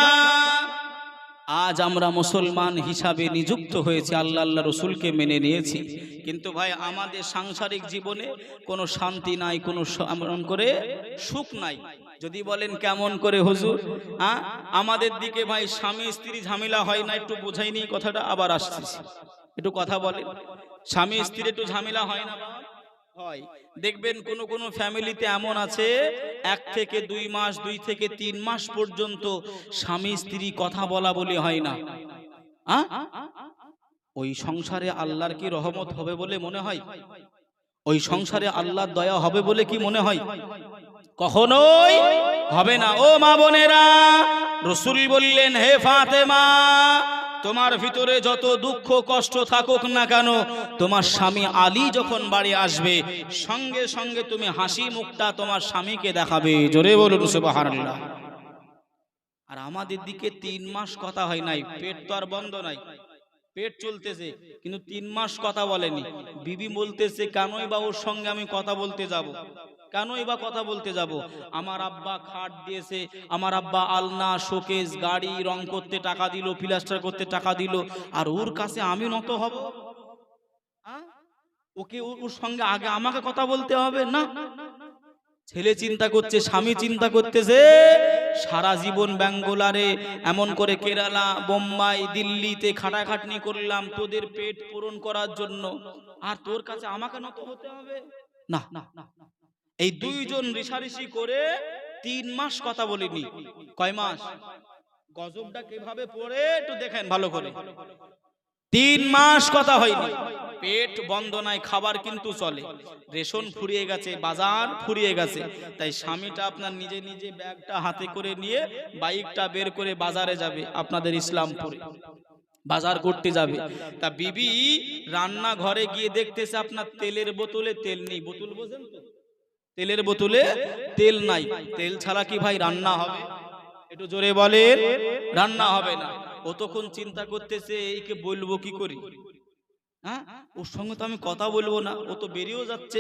আজ আমরা মুসলমান হিসাবে নিযুক্ত হয়েছে, আল্লাহ আল্লাহ রসুলকে মেনে নিয়েছি, কিন্তু ভাই আমাদের সাংসারিক জীবনে কোনো শান্তি নাই, কোনো এমন করে সুখ নাই। যদি বলেন কেমন করে হুজুর, আমাদের দিকে ভাই স্বামী স্ত্রী ঝামেলা হয় না, একটু বোঝাইনি কথাটা, আবার আসতেছি, একটু কথা বলেন। স্বামী স্ত্রী একটু ঝামেলা হয় না? হয়। দেখবেন কোন কোন ফ্যামিলিতে এমন আছে 1 থেকে 2 মাস 2 থেকে 3 মাস পর্যন্ত স্বামী স্ত্রী কথা বলা বলি হয় না। ওই সংসারে আল্লাহর কি রহমত হবে বলে মনে হয়? ওই সংসারে আল্লাহর দয়া হবে বলে কি মনে হয়? কখনোই হবে না। ও মা বোনেরা, রাসূল বললেন, হে ফাতেমা, তোমার ভিতরে যত দুঃখ কষ্ট থাকুক না কেন, তোমার স্বামী আলী যখন বাড়ি আসবে সঙ্গে সঙ্গে তুমি হাসি মুখটা তোমার স্বামীকে দেখাবে। জোরে বলুন সুবহানাল্লাহ। আর আমাদের দিকে 3 মাস কথা হয় নাই, পেট তো আর বন্ধ নাই, পেট চলতেছে, কিন্তু 3 মাস কথা বলেনি। বিবি বলতেছে, কেনই বা ওর সঙ্গে আমি কথা বলতে যাব, কেনই বা কথা বলতে যাব? আমার আব্বা খাট দিয়েছে, আমার আব্বা আলনা শোকেস গাড়ি রং করতে টাকা দিল, প্লাস্টার করতে টাকা দিল, আর ওর কাছে আমি নত হব? ওকে ওর সঙ্গে আগে আমাকে কথা বলতে হবে না? ছেলে চিন্তা করছে, স্বামী চিন্তা করতেছে, সারা জীবন ব্যাঙ্গোলারে, এমন করে কেরালা বোম্বাই দিল্লিতে খাটাখাটনি করলাম তোদের পেট পূরণ করার জন্য, আর তোর কাছে আমাকে নত হতে হবে না। এই দুইজন রিসারিসি করে 3 মাস কথা বলিনি। কয় মাস? গজবটা কিভাবে পড়ে একটু দেখেন ভালো করে। 3 মাস কথা হয়নি, পেট বন্ধ নাই, খাবার কিন্তু চলে, রেশন ফুরিয়ে গেছে, বাজার ফুরিয়ে গেছে, তাই স্বামীটা আপনার নিজে নিজে ব্যাগটা হাতে করে নিয়ে বাইকটা বের করে বাজারে যাবে, আপনাদের ইসলামপুরে বাজার করতে যাবে। তা বিবি রান্না ঘরে গিয়ে দেখতেছে আপনার তেলের বোতলে তেল নেই। বোতল বোঝেন তো? তেলের বোতলে তেল নাই। তেল ছাড়া কি ভাই রান্না হবে? একটু জোরে বলেন, রান্না হবে না। ও তখন চিন্তা করতেছে, এইকে বলবো কি করি? ওর সঙ্গে তো আমি কথা বলবো না, ও তো বেরিয়েও যাচ্ছে,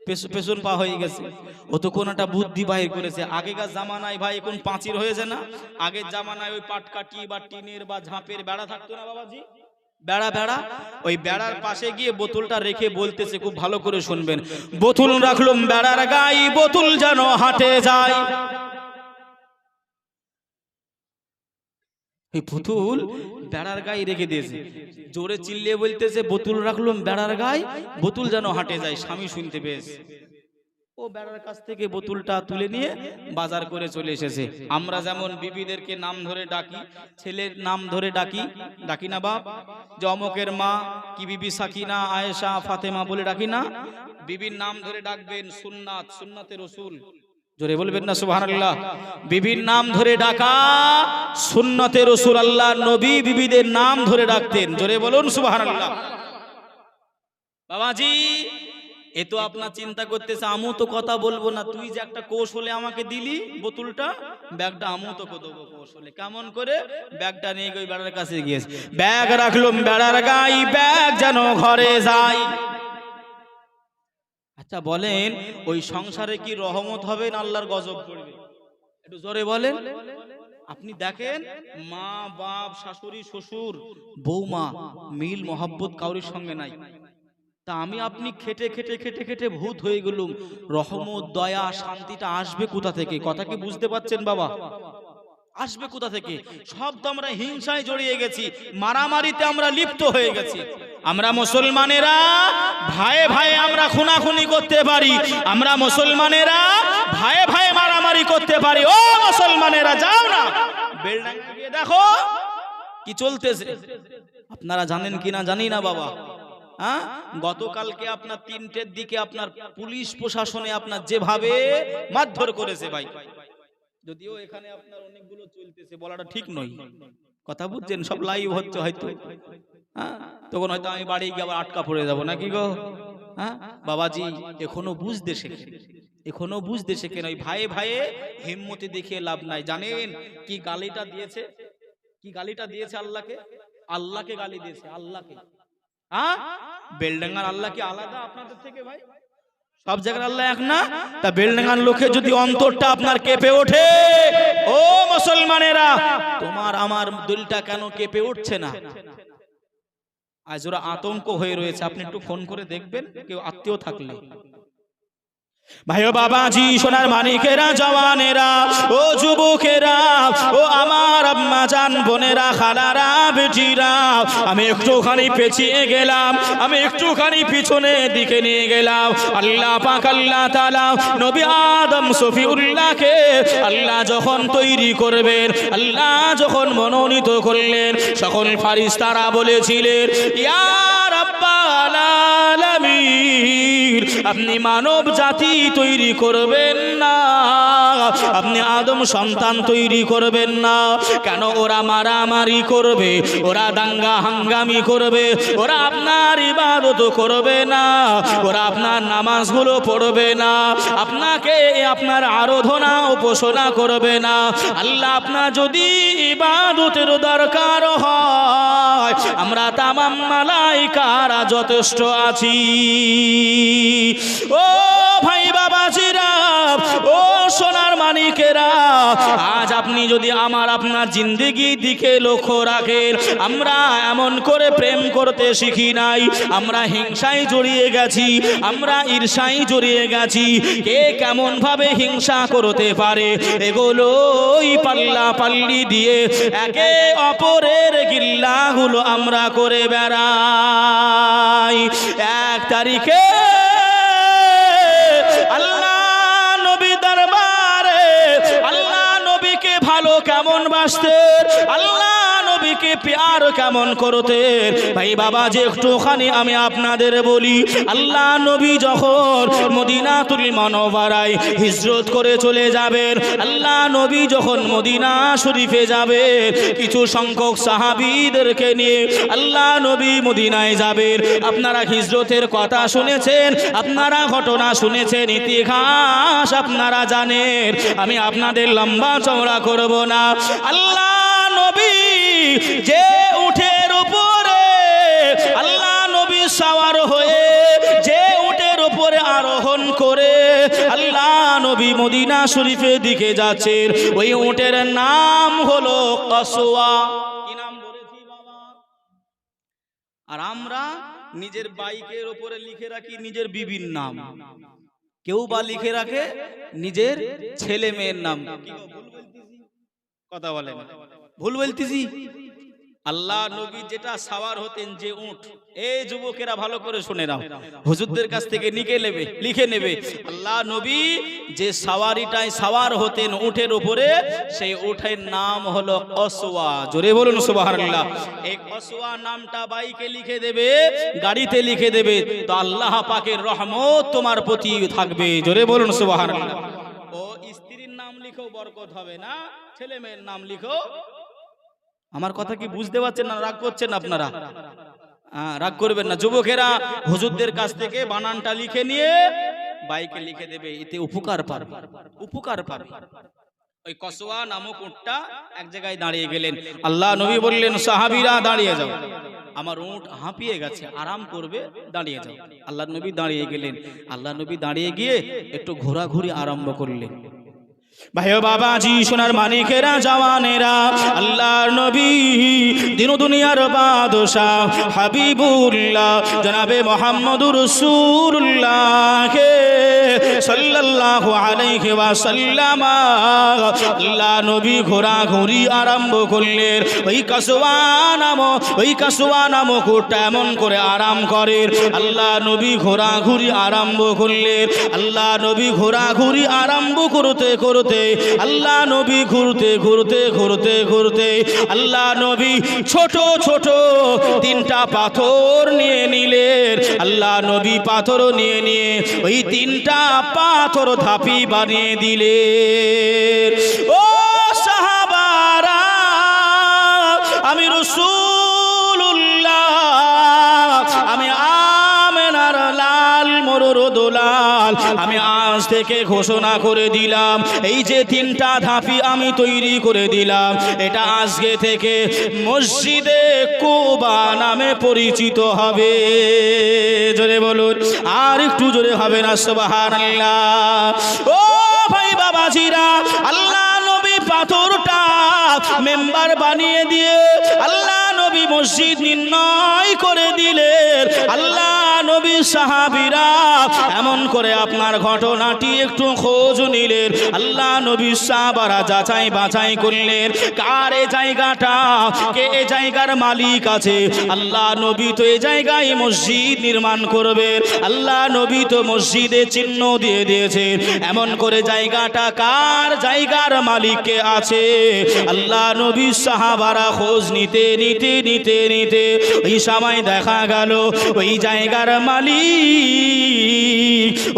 পেছন পা হয়ে গেছে। ও তো কোন একটা বুদ্ধি বাহির করেছে। আগেকার জামানায় ভাই এখন পাঁচির হয়েছে না, আগের জামানায় ওই পাটকাঠি বা টিনের বা ঝাঁপের বেড়া থাকতো না বাবাজি, বেড়া, ওই বেড়ার পাশে গিয়ে বোতলটা রেখে বলতেছে, খুব ভালো করে শুনবেন, বোতল রাখলুম বেড়ার গায়ে, বোতল যেন হাটে যায়। এই বোতল বেড়ার গায়ে রেখে দিয়েছে, জোরে চিল্লিয়ে বলতেছে, বোতল রাখলাম বেড়ার গায়ে, বোতল যেন হাটে যায়। স্বামী শুনতে পেয়েছে, ও বেড়ার কাছ থেকে বোতলটা তুলে নিয়ে বাজার করে চলে এসেছে। আমরা যেমন বিবিদেরকে নাম ধরে ডাকি, ছেলের নাম ধরে ডাকি না বাপ, যে অমকের মা, কি বিবি সাকিনা, আয়েশা, ফাতেমা বলে ডাকি না? বিবির নাম ধরে ডাকবেন সুন্নাত, সুন্নাতে রাসূল। জোরে বলবেন না সুবহানাল্লাহ। বিবির নাম ধরে ডাকা সুন্নতে রাসূল। আল্লাহ নবী বিবিদের নাম ধরে ডাকতেন। জোরে বলুন সুবহানাল্লাহ। বাবাজি, এ তো আপনার চিন্তা করতেছে, আমু তো কথা বলবো না, তুই যে একটা কৌশলে আমাকে দিলি বোতলটা, ব্যাগটা আমু তো দেবো কৌশলে। কেমন করে? ব্যাগটা নিয়ে ওই বেড়ার কাছে গিয়েছে, ব্যাগ রাখলাম বেড়ার গায়ে, ব্যাগ যেন ঘরে যায়। আচ্ছা বলেন, ওই সংসারে কি রহমত হবে না আল্লাহর গজব পড়বে? একটু জোরে বলেন। আপনি দেখেন, মা বাপ, শাশুড়ি শ্বশুর, বৌমা, মিল মহব্বত কাউরির সঙ্গে নাই। তা আমি আপনি খেটে খেটে খেটে খেটে ভূত হয়ে গেলুম, রহমত দয়া শান্তিটা আসবে কোথা থেকে? কথা কি বুঝতে পারছেন বাবা? আসবে কোথা থেকে? সব তো আমরা হিংসায় জড়িয়ে গেছি, মারামারিতে আমরা লিপ্ত হয়ে গেছি। আমরা মুসলমানেরা ভাই ভাই আমরা খুনাখুনি করতে পারি, আমরা মুসলমানেরা ভাই ভাই মারামারি করতে পারি। ও মুসলমানেরা যাও না বেলডাঙ্গা গিয়ে দেখো কি চলতেছে। আপনারা জানেন কিনা জানি না বাবা। গতকালকে আপনার 3টের দিকে আপনার পুলিশ প্রশাসনে আপনার যেভাবে মারধর করেছে ভাই, যদিও এখানে আপনার অনেকগুলো চলতেছে, বলাটা ঠিক নয়, কথা বুঝছেন, সব লাইভ হচ্ছে হয়তো। তখন হয়তো আমি বাড়ি গিয়ে আবার আটকা পড়ে যাবো নাকি গো? বাবাজি, এখনো বুঝতে শেখেন, এখনো বুঝতে শেখেন। ওই ভাই ভাইয়ে হিম্মতি দেখিয়ে লাভ নাই। জানেন কি গালিটা দিয়েছে? কি গালিটা দিয়েছে? আল্লাহকে, আল্লাহকে গালি দিয়েছে, আল্লাহকে। বেলডাঙ্গার আল্লাহ কি আলাদা আপনাদের থেকে ভাই? সব জায়গার আল্লাহ এক না? তা বেলডাঙ্গার লোকে যদি অন্তরটা আপনার কেঁপে ওঠে, ও মুসলমানেরা, তোমার আমার দিলটা কেন কেঁপে উঠছে না? আজ ওরা আতঙ্ক হয়ে রয়েছে। আপনি একটু ফোন করে দেখবেন, কেউ আত্মীয় থাকলে। ভাই ও বাবাজি, সোনার মানিকেরা, জওয়ানেরা, ও যুবকেরা, ও আমার আম্মা জান বোনেরা, খালারা, বেটিরা, আমি একটুখানি পেছিয়ে গেলাম, আমি একটুখানি পিছনে দিকে নিয়ে গেলাম। আল্লাহ পাক আল্লাহ তাআলা নবী আদম সফিউল্লাহকে আল্লাহ যখন তৈরি করবেন, আল্লাহ যখন মনোনীত করলেন, সকল ফারিস্তারা বলেছিলেন, ইয়া রাব্বাল আলামিন, আপনি মানব জাতি তৈরি করবেন না, আপনি আদম সন্তান তৈরি করবেন না। কেন? ওরা মারামারি করবে, ওরা দাঙ্গা হাঙ্গামি করবে, ওরা আপনার ইবাদত করবে না, ওরা আপনার নামাজগুলো পড়বে না, আপনাকে আপনার আরাধনা উপাসনা করবে না। আল্লাহ, আপনার যদি ইবাদতের দরকার হয়, আমরা তামাম মালাইকারা যথেষ্ট আছি। ও ভাই বাবাজিরা, ও সোনার মানিকেরা, আজ আপনি যদি আপনার জিন্দেগির দিকে লক্ষ্য রাখেন, আমরা এমন করে প্রেম করতে শিখি নাই, আমরা হিংসায় জড়িয়ে গেছি, আমরা ঈর্ষায় জড়িয়ে গেছি। কে কেমন ভাবে হিংসা করতে পারে, এগুলোই পাল্লা পাল্লি দিয়ে একে অপরের গিল্লাগুলো আমরা করে বেড়াই। 1 তারিখে আল্লাহ নবী দরবারে আল্লাহ নবীকে ভালো কেমন বাসতেন, আল্লাহ নবীকে প্যার কেমন করতেন। ভাই বাবা, যে একটুখানি আমি আপনাদের বলি, আল্লাহ নবী যখন মদিনাতুল মুনাওয়ারায় হিজরত করে চলে যাবেন, আল্লাহ নবী যখন মদিনা শরীফে যাবেন, কিছু সংখ্যক সাহাবীদেরকে নিয়ে আল্লাহ নবী মদিনায় যাবেন। আপনারা হিজরতের কথা শুনেছেন, আপনারা ঘটনা শুনেছেন, ইতিহাস আপনারা জানেন, আমি আপনাদের লম্বা চওড়া করব না। আল্লাহ নবী যে উটের উপরে আল্লাহ নবী সওয়ার হয়ে, যে উটের উপরে আরোহণ করে আল্লাহ নবী মদিনা শরীফের দিকে যাচ্ছেন, ওই উটের নাম হলো কসওয়া। কি নাম বলেছি বাবা? আর আমরা নিজের বাইকের উপরে লিখে রাখি নিজের বিবির নাম, কেউ বা লিখে রাখে নিজের ছেলে মেয়ের নাম। কি ভুল বলতেছি? কথা বলেন, ভুল বলতেছি? আল্লাহ নবী যেটা সাওয়ার হতেন, যে উট, এই যুবকেরা ভালো করে শুনে নাও, হুজুরদের কাছ থেকে লিখে নেবে। আল্লাহ নবী যে সাওয়ারিটায় সাওয়ার হতেন উটের উপরে, সেই উটের নাম হলো কসওয়া। জোরে বলুন সুবহানাল্লাহ। এই কসওয়া নামটা বাইকে লিখে দেবে, গাড়িতে লিখে দেবে, তো আল্লাহ পাকের রহমত তোমার প্রতি থাকবে। জোরে বলুন সুবহানাল্লাহ। ও স্ত্রীর নাম লিখো, বরকত হবে না, ছেলে মেয়ের নাম লিখো। আমার কথা কি বুঝতে পারছেন না? রাগ করছেন আপনারা? রাগ করবেন না। যুবকেরা হুজুরদের কাছ থেকে বানানটা লিখে নিয়ে বাইকে লিখে দেবে, এতে উপকার পাবে, উপকার পাবে। ওই কসওয়া নামক উটটা এক জায়গায় দাঁড়িয়ে গেলেন। আল্লাহ নবী বললেন, সাহাবীরা দাঁড়িয়ে যাও, আমার উট হাঁপিয়ে গেছে, আরাম করবে, দাঁড়িয়ে যাও। আল্লাহ নবী দাঁড়িয়ে গেলেন। আল্লাহ নবী দাঁড়িয়ে গিয়ে একটু ঘোরাঘুরি আরম্ভ করলেন। ভাই ও বাবাজি, সোনার মানিকেরা, জওয়ানেরা, আল্লাহর নবী দিন দুনিয়ার বাদশাহ হাবিবুল্লাহ জনাবে মুহাম্মদুর রাসূলুল্লাহ সাল্লাল্লাহু আলাইহি ওয়াসাল্লাম, আল্লাহ নবী ঘোরাঘুরি আরম্ভ করলেন। ওই কসওয়া নামক উটটা এমন করে আরাম করেন। আল্লাহ নবী ঘোরাঘুরি আরম্ভ করলেন। আল্লাহ নবী ঘোরাঘুরি আরম্ভ করতে করতে আল্লাহ নবী ঘুরতে ঘুরতে ঘুরতে ঘুরতে আল্লাহ নবী ছোট ছোট 3টা পাথর নিয়ে নিলেন। আল্লাহ নবী পাথর নিয়ে ওই 3টা পাথর ধাপি বানিয়ে দিলেন। ও সাহাবারা, আমি রাসূলুল্লাহ, আমি আমেনার লাল মরদুলাল, আমি আজ থেকে ঘোষণা করে দিলাম, এই যে 3টা ধাপি আমি তৈরি করে দিলাম, এটা আজকে থেকে মসজিদে কুবা নামে পরিচিত হবে। জোরে বলুন, আর একটু জোরে হবে না? সুবহানাল্লাহ। ও ভাই বাবাজিরা, আল্লাহ নবী পাথরটা মেম্বার বানিয়ে দিয়ে আল্লাহ নবী মসজিদ নির্ণয় করে দিলেন। আল্লাহ নবী সাহাবীরা এমন করে আপনার ঘটনাটি একটু খোঁজ নিলেন। আল্লাহ নবী সাহাবারা যাচাই বাছাই করলেন কার এই জায়গাটা, কে এই জায়গার মালিক আছে। আল্লাহ নবী তো এই জায়গায় মসজিদ নির্মাণ করবে, আল্লাহ নবী তো মসজিদে চিহ্ন দিয়ে দিয়েছেন। এমন করে জায়গাটা কার জায়গার মালিককে আছে। আল্লাহ নবী সাহাবারা খোঁজ নিতে নিতে নিতে নিতে ওই সময় দেখা গেল ওই জায়গার মালিক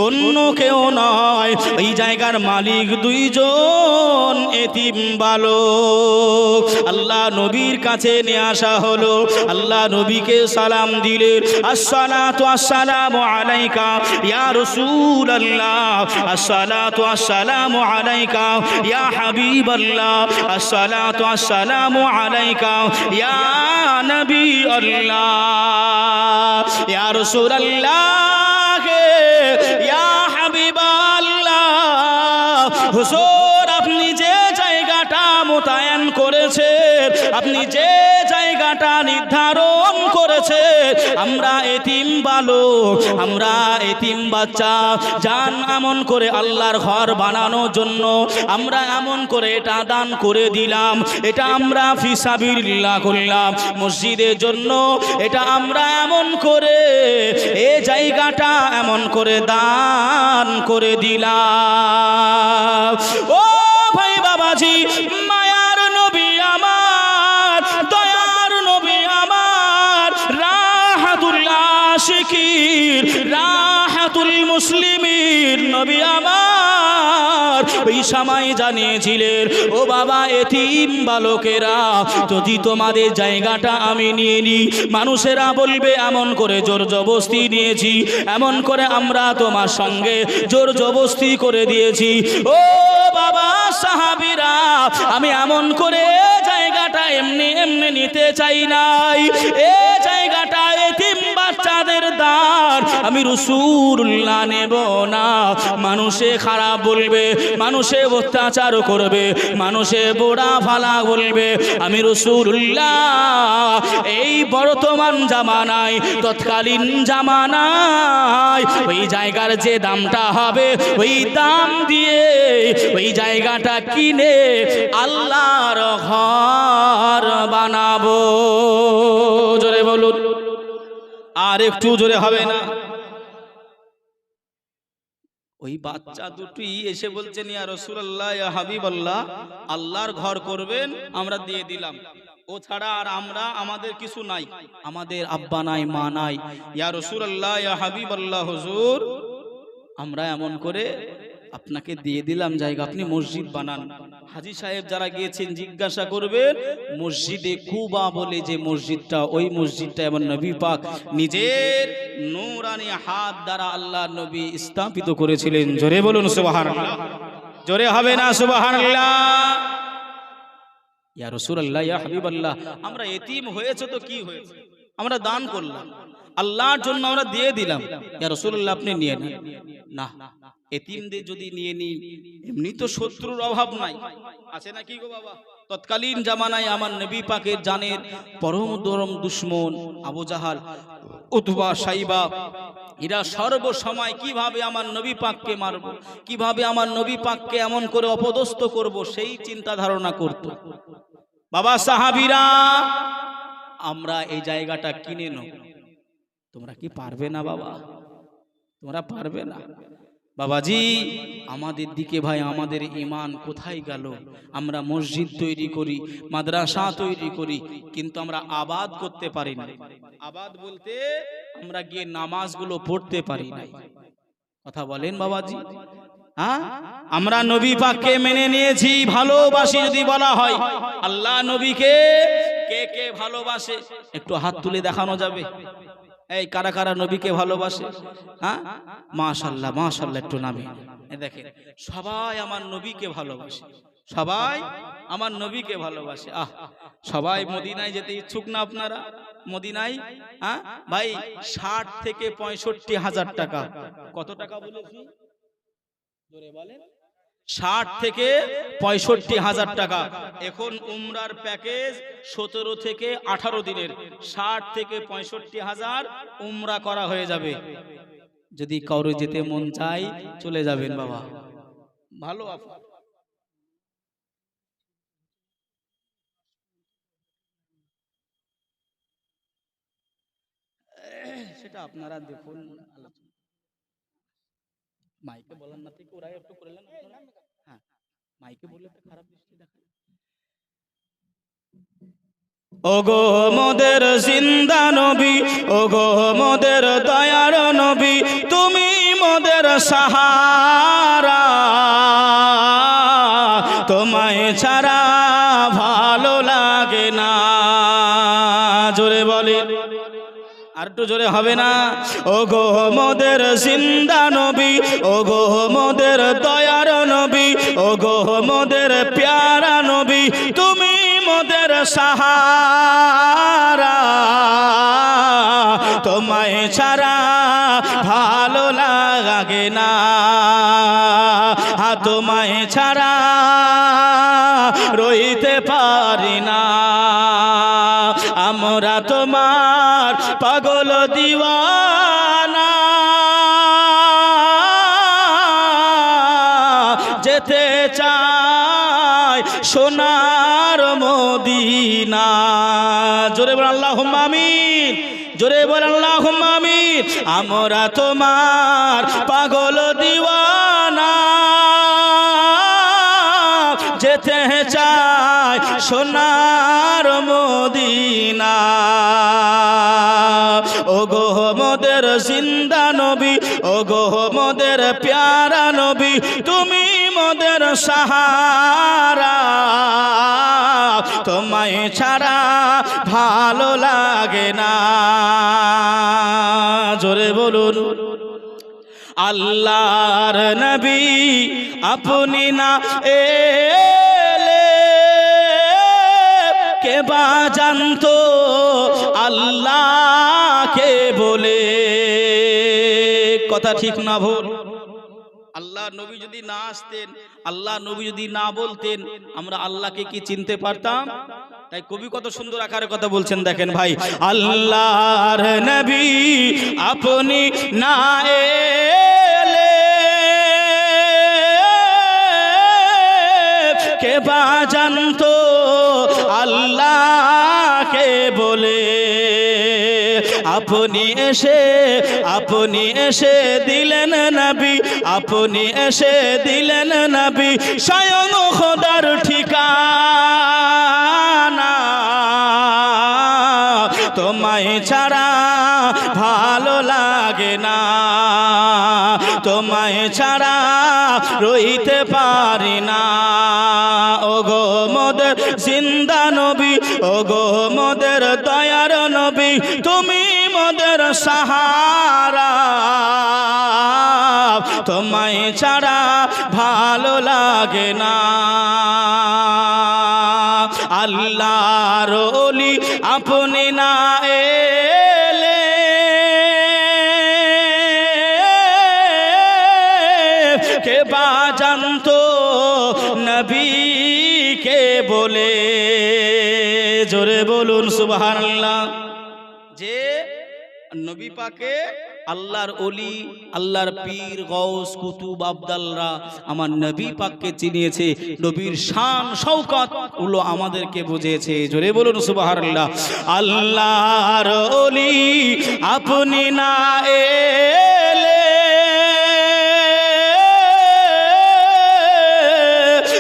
অন্য কেউ নয়, ওই জায়গার মালিক দুইজন এতিম বালক। আল্লাহ নবীর কাছে নিয়ে আসা হলো। আল্লাহ নবীকে সালাম দিলেন, আসসালাতু আসসালামু আলাইকা ইয়া রাসূলুল্লাহ, আসসালাতু আসসালামু আলাইকা ইয়া হাবিবাল্লাহ, আসসালাতু আসসালামু আলাইকা ইয়া নবী আল্লাহ, ইয়া রাসূলুল্লাহ, ইয়া হাবিবাল্লাহ। হুজুর আপনি যে জায়গাটা মোতায়েন করেছেন, আপনি যে জায়গাটা নির্ধারণ করেছেন, আমরা এতিম বালক, আমরা এতিম বাচ্চা, জান এমন করে আল্লাহর ঘর বানানোর জন্য আমরা এমন করে এটা দান করে দিলাম, এটা আমরা ফি সাবিলিল্লাহ করলাম মসজিদের জন্য, এটা আমরা এমন করে এই জায়গাটা এমন করে দান করে দিলাম। ও ভাই বাবাজি, মায়ার নবী আমার, দয়ার নবী আমার, রাহাতুল আশিকিন, রাহাতুল মুসলিমিন নবী আমার ওই সময় জানিয়েছিলেন, ও বাবা এতিম বালকেরা, যদি তোমাদের জায়গাটা আমি নিয়ে নিই, মানুষেরা বলবে এমন করে জোর জবস্তি নিয়েছি, এমন করে আমরা তোমার সঙ্গে জোর জবস্তি করে দিয়েছি। ও বাবা সাহাবীরা, আমি এমন করে জায়গাটা এমনি এমনি নিতে চাই নাই, এ জায়গাটা এতিম বাচ্চাদের দান, আমি রাসূলুল্লাহ নেব না। মানুষে খারাপ বলবে, মানুষে অত্যাচার করবে, মানুষে বোড়া ফালা বলবে, আমি রাসূলুল্লাহ এই বর্তমান জামানায়, তৎকালীন জামানায় ওই জায়গার যে দামটা হবে ওই দাম দিয়ে ওই জায়গাটা কিনে আল্লাহর ঘর বানাবো। জোরে বলুন, আর একটু জোরে হবে না? ওই বাচ্চা দুটি এসে বলছেন, ইয়া রাসূলুল্লাহ, ইয়া হাবিবাল্লাহ, আল্লাহর ঘর করবেন, আমরা দিয়ে দিলাম, ও ছাড়া আর আমরা আমাদের কিছু নাই, আমাদের আব্বা নাই, মা নাই। ইয়া রাসূলুল্লাহ, ইয়া হাবিবাল্লাহ, হুজুর আমরা এমন করে আপনাকে দিয়ে দিলাম জায়গা, আপনি মসজিদ বানান। হাজী সাহেব যারা গিয়েছেন জিজ্ঞাসা করবেন, মসজিদে কুবা বলে যে মসজিদটা, ওই মসজিদটা এমন নবী পাক নিজের নূরানি হাত দ্বারা আল্লাহ নবী স্থাপিত করেছিলেন। জোরে বলুন সুবহানাল্লাহ, জোরে হবে না সুবহানাল্লাহ? ইয়া রাসূলুল্লাহ, ইয়া হাবিবাল্লাহ, আমরা এতিম হয়েছে তো কি হয়েছে, আমরা দান করলাম, আল্লাহর জন্য আমরা দিয়ে দিলাম, ইয়া রাসূলুল্লাহ আপনি নিয়ে নেন না। এতিমদের যদি নিয়ে নিই, এমনি তো শত্রুর অভাব নাই, আছে নাকি গো বাবা? তৎকালীন জামানায় আমার নবী পাকের জানের পরম দরম দুশমন আবু জাহাল, উতবা, সাইবা, এরা সর্বসময় কিভাবে আমার নবী পাককে মারব, কিভাবে আমার নবী পাককে এমন করে অপদস্থ করব, সেই চিন্তা ধারণা করত। বাবা সাহাবীরা, আমরা এই জায়গাটা কিনে নেব, তোমরা কি পারবে না বাবা? তোমরা পারবে না? বাবাজি আমাদের দিকে ভাই আমাদের ঈমান কোথায় গেল? আমরা মসজিদ তৈরি করি, মাদ্রাসা তৈরি করি, কিন্তু আমরা আবাদ করতে পারি না। আবাদ বলতে আমরা গিয়ে নামাজগুলো পড়তে পারি না। কথা বলেন বাবাজি? হ্যাঁ, আমরা নবী পাককে মেনে নিয়েছি, ভালোবাসি যদি বলা হয়, আল্লাহ নবীকে কে কে ভালোবাসে একটু হাত তুলে দেখানো যাবে? এই কারা কারা নবীকে ভালোবাসে? হ্যাঁ, মাশাআল্লাহ মাশাআল্লাহ, একটু নামে দেখেন, সবাই আমার নবীকে ভালোবাসে, সবাই আমার নবীকে ভালোবাসে। আহ, সবাই মদিনায় যেতে ইচ্ছুক না আপনারা? মদিনায় হ্যাঁ ভাই 60 থেকে 65 হাজার টাকা। কত টাকা বলেছি? জোরে বলেন। 60 থেকে 65,000 টাকা। এখন উমরার প্যাকেজ 17 থেকে 18 দিনের, 60 থেকে 65,000 উমরা করা হয়ে যাবে। যদি কাউরে যেতে মন চায় চলে যাবেন বাবা, ভালো অফার। সেটা আপনারা দেখুন, মাইকে বলার না থেকে ওরাই একটু করে নেন। হ্যাঁ, মাইকে বললে তো খারাপ দৃষ্টি দেখায়। ওগো মোদের জিন্দা নবী, ওগো মোদের দয়ার নবী, তুমি মোদের সাহারা, তোমায় ছাড়া ভালো লাগে না। জোরে বলে, আর একটু জোরে হবে না? ওগো মোদের জিন্দা নবী, ওগো মোদের দয়ার নবী, ওগো মোদের প্যারা নবী, তুমি মোদের সাহারা, তোমায় ছাড়া ভালো লাগে না, তোমায় ছাড়া রইতে পারি না। আমরা তোমার পাগল দিওয়ানা, যেতে চাই সোনার মদিনা। জোরে বল আল্লাহুম্মা আমিন, জোরে বল আল্লাহুম্মা আমিন। আমরা তোমার পাগল দিওয়ানা, যেতে চাই সোনার মদিনা। ওগো মোদের জিন্দা নবী, ওগো মোদের প্যারা নবী, তুমি মোদের সাহারা, তোমায় ছাড়া ভালো লাগে না। জোরে বলুন, আল্লাহর নবী আপনি না এলে কে বা জানতো আল্লাহকে বলে। কথা ঠিক না ভুল? আল্লাহ নবী যদি না আসতেন, আল্লাহ নবী যদি না বলতেন, আমরা আল্লাহকে কি চিনতে পারতাম? তাই কবি কত সুন্দর আকারে কথা বলছেন, দেখেন ভাই। আল্লাহর নবী আপনি না এলে কে বা জানতো আল্লাহকে বলে। আপনি এসে দিলেন নবী, আপনি এসে দিলেন নবী, স্বয়ং খোদার ঠিকানা। তোমায় ছাড়া ভালো লাগে না, তোমায় ছাড়া রইতে পারি না। ওগো মোদের জিন্দা নবী, ওগো মোদের দয়ার নবী, তুমি মোদের সাহারা, তোমায় ছাড়া ভালো লাগে না। আল্লাহর ওলি আপনি না এলে কে বা জানতো নবীকে বলে। জোরে বলুন সুবহানাল্লাহ। যে নবী পাকে আল্লাহর ওলি, আল্লাহর পীর, গৌস, কুতুব, আবদালরা আমার নবী পাককে চিনিয়েছে, নবীর শান শওকত গুলো আমাদেরকে বুঝিয়েছে। জোরে বলুন সুবহানাল্লাহ। আল্লাহর ওলি আপনি না এলে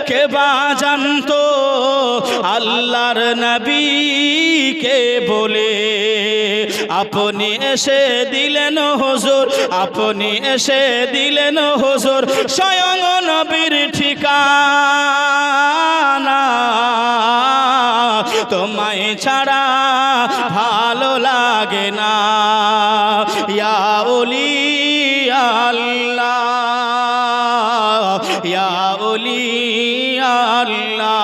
কে বা জানতো আল্লাহর নবীকে বলে। আপনি এসে দিলেন হুজুর, আপনি এসে দিলেন হুজুর, স্বয়ং নবীর ঠিকানা। তোমায় ছাড়া ভালো লাগে না। ইয়া ওলি আল্লাহ, ইয়া ওলি আল্লাহ।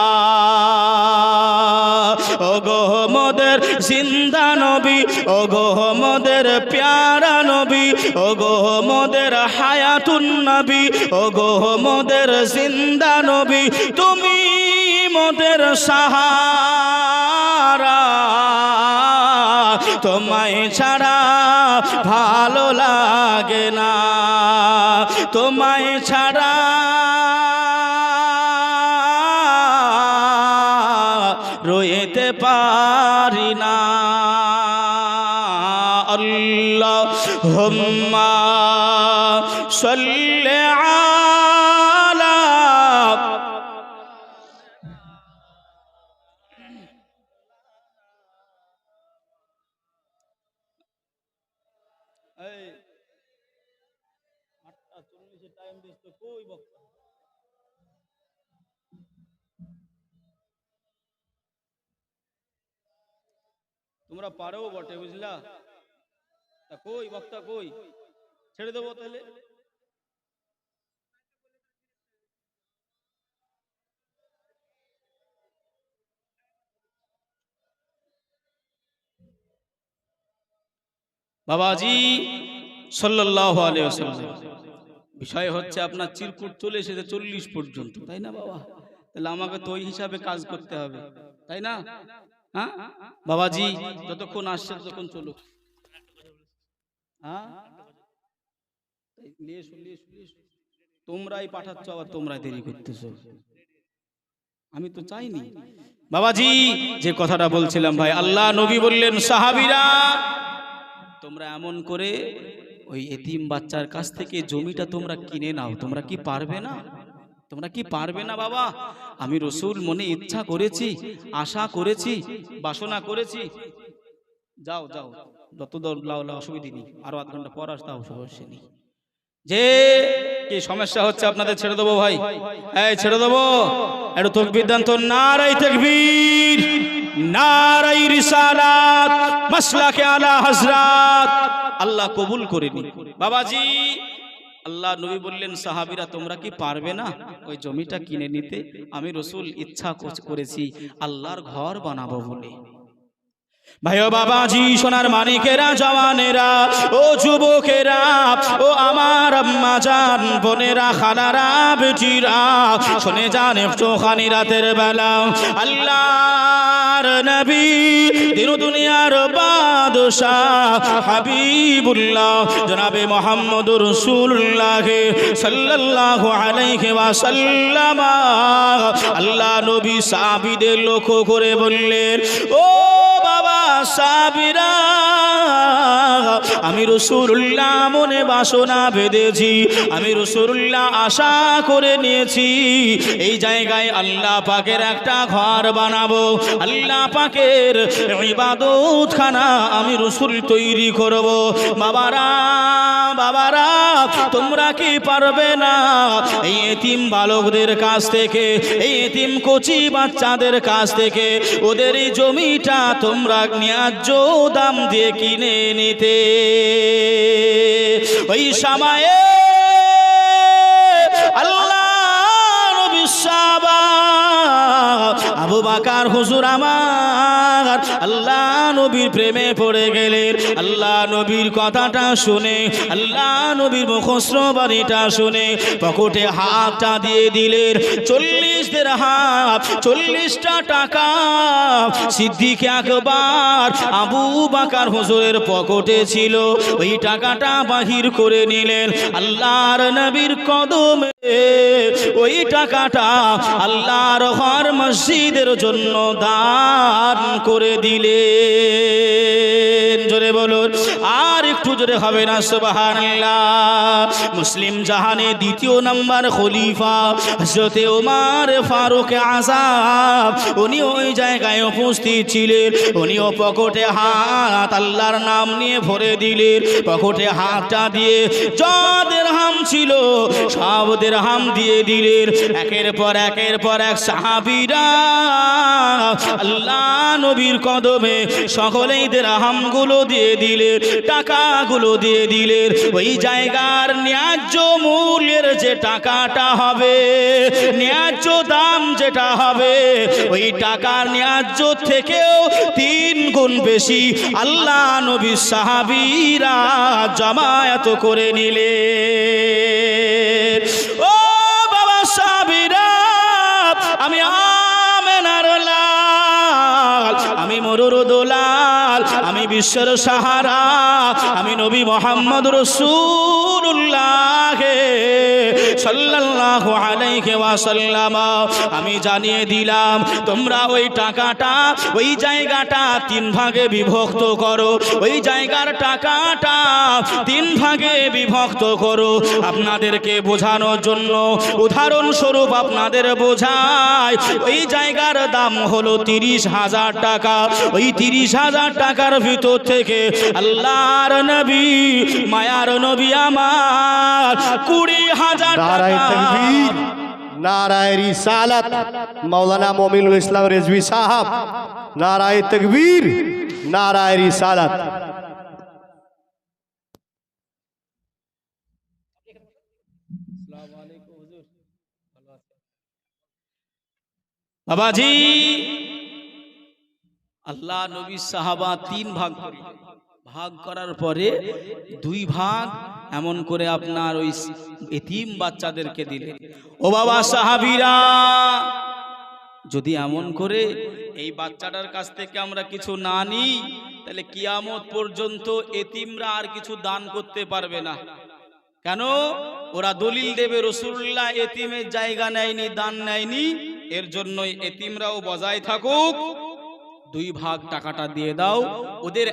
ওগো মোদের জিন্দা নবী, ওগো মোদের মোদের প্যারা নবী, ও গো মোদের হায়াতুন নবী, ও গো মোদের জিন্দা নবী, তুমি মোদের সাহারা, তোমায় ছাড়া ভালো লাগে না, তোমায় ছাড়া রইতে পারি না। আল্লাহুম্মা সাল্লি আলা তোমরা পারো বটে, বুঝলা? তা কই বক্তা কই? ছেড়ে দেবো তাহলে। বাবাজি সাল্লাল্লাহু আলাইহি ওয়াসাল্লাম, বিষয় হচ্ছে আপনার চিরকুট চলে এসেছে 40 পর্যন্ত, তাই না বাবা? তাহলে আমাকে তো ওই হিসাবে কাজ করতে হবে, তাই না? হ্যাঁ বাবাজি, যতক্ষণ আসছে ততক্ষণ চলুক। হ্যাঁ তোমরাই পাঠাচ্ছ, আবার তোমরাই দেরি করতেছো, আমি তো চাইনি। বাবাজি যে কথাটা বলছিলাম ভাই, আল্লাহ নবী বললেন সাহাবীরা তোমরা এমন করে ওই এতিম বাচ্চার কাছ থেকে জমিটা তোমরা কিনে নাও। তোমরা কি পারবে না? তোমরা কি পারবে না বাবা? আমি রসুল মনে ইচ্ছা করেছি, আশা করেছি, বাসনা করেছি। যাও যাও, যত লাও লাও, অসুবিধা নেই, আরো আধ ঘন্টা পর আসতে সমস্যা নেই। যে কি সমস্যা হচ্ছে আপনাদের ছেড়ে দেবো ভাই, এই ছেড়ে দেবো। একটু তাকবীর দেন তো, নারায়ে তাকবীর, নারায়ে রিসালাত, মাসলাকে আলা হযরত। আল্লাহ কবুল করে নি বাবাজি। আল্লাহ নবী বললেন সাহাবীরা তোমরা কি পারবে না ওই জমিটা কিনে নিতে? আমি রসুল ইচ্ছা করেছি আল্লাহর ঘর বানাবো বলে। ভাইও বাবাজি, সোনার মানিকেরা, জওয়ানেরা, ও যুবকেরা, ও আমার আম্মা জান, বোনেরা, খালারা, বেটিরা, শুনে যান একটুখানি রাতের বেলা আল্লাহর নবী, দিন দুনিয়ার বাদশাহ হাবিবুল্লাহ জনাবে মুহাম্মদুর রাসূলুল্লাহ সাল্লাল্লাহু আলাইহি ওয়াসাল্লাম আল্লাহ নবী সাহাবীদের লক্ষ্য করে বললেন, ও বাবা সাহাবীরা, আমি রাসূলুল্লাহ মনে বাসনা বেঁধেছি, আমি রাসূলুল্লাহ আশা করে নিয়েছি এই জায়গায় আল্লাহ পাকের একটা ঘর বানাবো, আল্লাহ পাকের ইবাদতখানা আমি রাসূল তৈরি করব। বাবারা বাবারা, তোমরা কি পারবে না এই এতিম বালকদের কাছ থেকে, এই এতিম কচি বাচ্চাদের কাছ থেকে ওদের এই জমিটা তোমরা ন্যায্য দাম দিয়ে কিনে নিতে? ওই সময়ে আল্লাহ নবী সাহাবা আবু বকর হুজুর আমার আল্লাহ নবীর প্রেমে পড়ে গেলেন। আল্লাহ নবীর কথাটা শুনে, আল্লাহ নবীর মুখস্থ বাণীটা শুনে পকেটে হাতটা দিয়ে দিলেন। 40 দিরহাম, 40টা টাকা সিদ্দিক আকবর আবু বকর হুজুরের পকেটে ছিল, ওই টাকাটা বাহির করে নিলেন। আল্লাহর নবীর কদমে ওই টাকাটা আল্লাহর ঘর মসজিদের জন্য দান করে দিলেন। জোরে বলুন, আর একটু জোরে হবে না সুবহানাল্লাহ। মুসলিম জাহানে 2 নম্বর খলিফা হযরতে ওমর ফারুক আযম, উনি ওই জায়গায় উপস্থিত ছিলেন। উনিও পকেটে হাত আল্লাহর নাম নিয়ে ভরে দিলেন। পকেটে হাতটা দিয়ে যা দিরহাম ছিল সব দিরহাম দিয়ে দিলেন। একের পর এক সাহাবীরা আল্লাহ নবীর কদমে সকলেই দিরহামগুলো দিয়ে দিলেন, টাকাগুলো দিয়ে দিলেন। ওই জায়গার ন্যায্য মূল্যের যে টাকাটা হবে, ন্যায্য দাম যেটা হবে ওই টাকার ন্যায্য থেকেও 3 গুণ বেশি আল্লাহ নবী সাহাবীরা জমায়েত করে নিলেন। ও বাবা সাহাবীরা, আমি আমেনার লাল, আমি মরুর দোলাল, আমি বিশ্বের সাহারা, আমি নবী মুহাম্মদ রাসূলুল্লাহ সাল্লাল্লাহু আলাইহি ওয়াসাল্লাম আমি জানিয়ে দিলাম, তোমরা ওই টাকাটা, ওই জায়গাটা 3 ভাগে বিভক্ত করো, ওই জায়গার টাকাটা 3 ভাগে বিভক্ত করো। আপনাদেরকে বোঝানোর জন্য উদাহরণস্বরূপ আপনাদের বোঝায়, ওই জায়গার দাম হলো 30,000 টাকা। ওই 30,000 টাকার ভিতর থেকে আল্লাহর নবী, মায়ার নবী আমার 20,000 নারায়ে তাকবীর, নারায়ে রিসালাত, মাওলানা মমিনুল ইসলাম রেজভী সাহেব, নারায়ে তাকবীর, নারায়ে রিসালাত। বাবাজি, আল্লাহ নবী সাহাবা 3 ভাগ করলেন। ভাগ করার পরে 2 ভাগ এমন করে আপনার ওই এতিম বাচ্চাদেরকে দিলেন। ও বাবা সাহাবীরা, যদি এমন করে এই বাচ্চাটার কাছ থেকে আমরা কিছু না নিই, তাহলে কিয়ামত পর্যন্ত এতিমরা আর কিছু দান করতে পারবে না। কেন? ওরা দলিল দেবে রাসূলুল্লাহ এতিমের জায়গা নেয়নি, দান নেয়নি, এর জন্যই এতিমরাও বজায় থাকুক, 2 ভাগ টাকাটা দিয়ে দাও। ওদের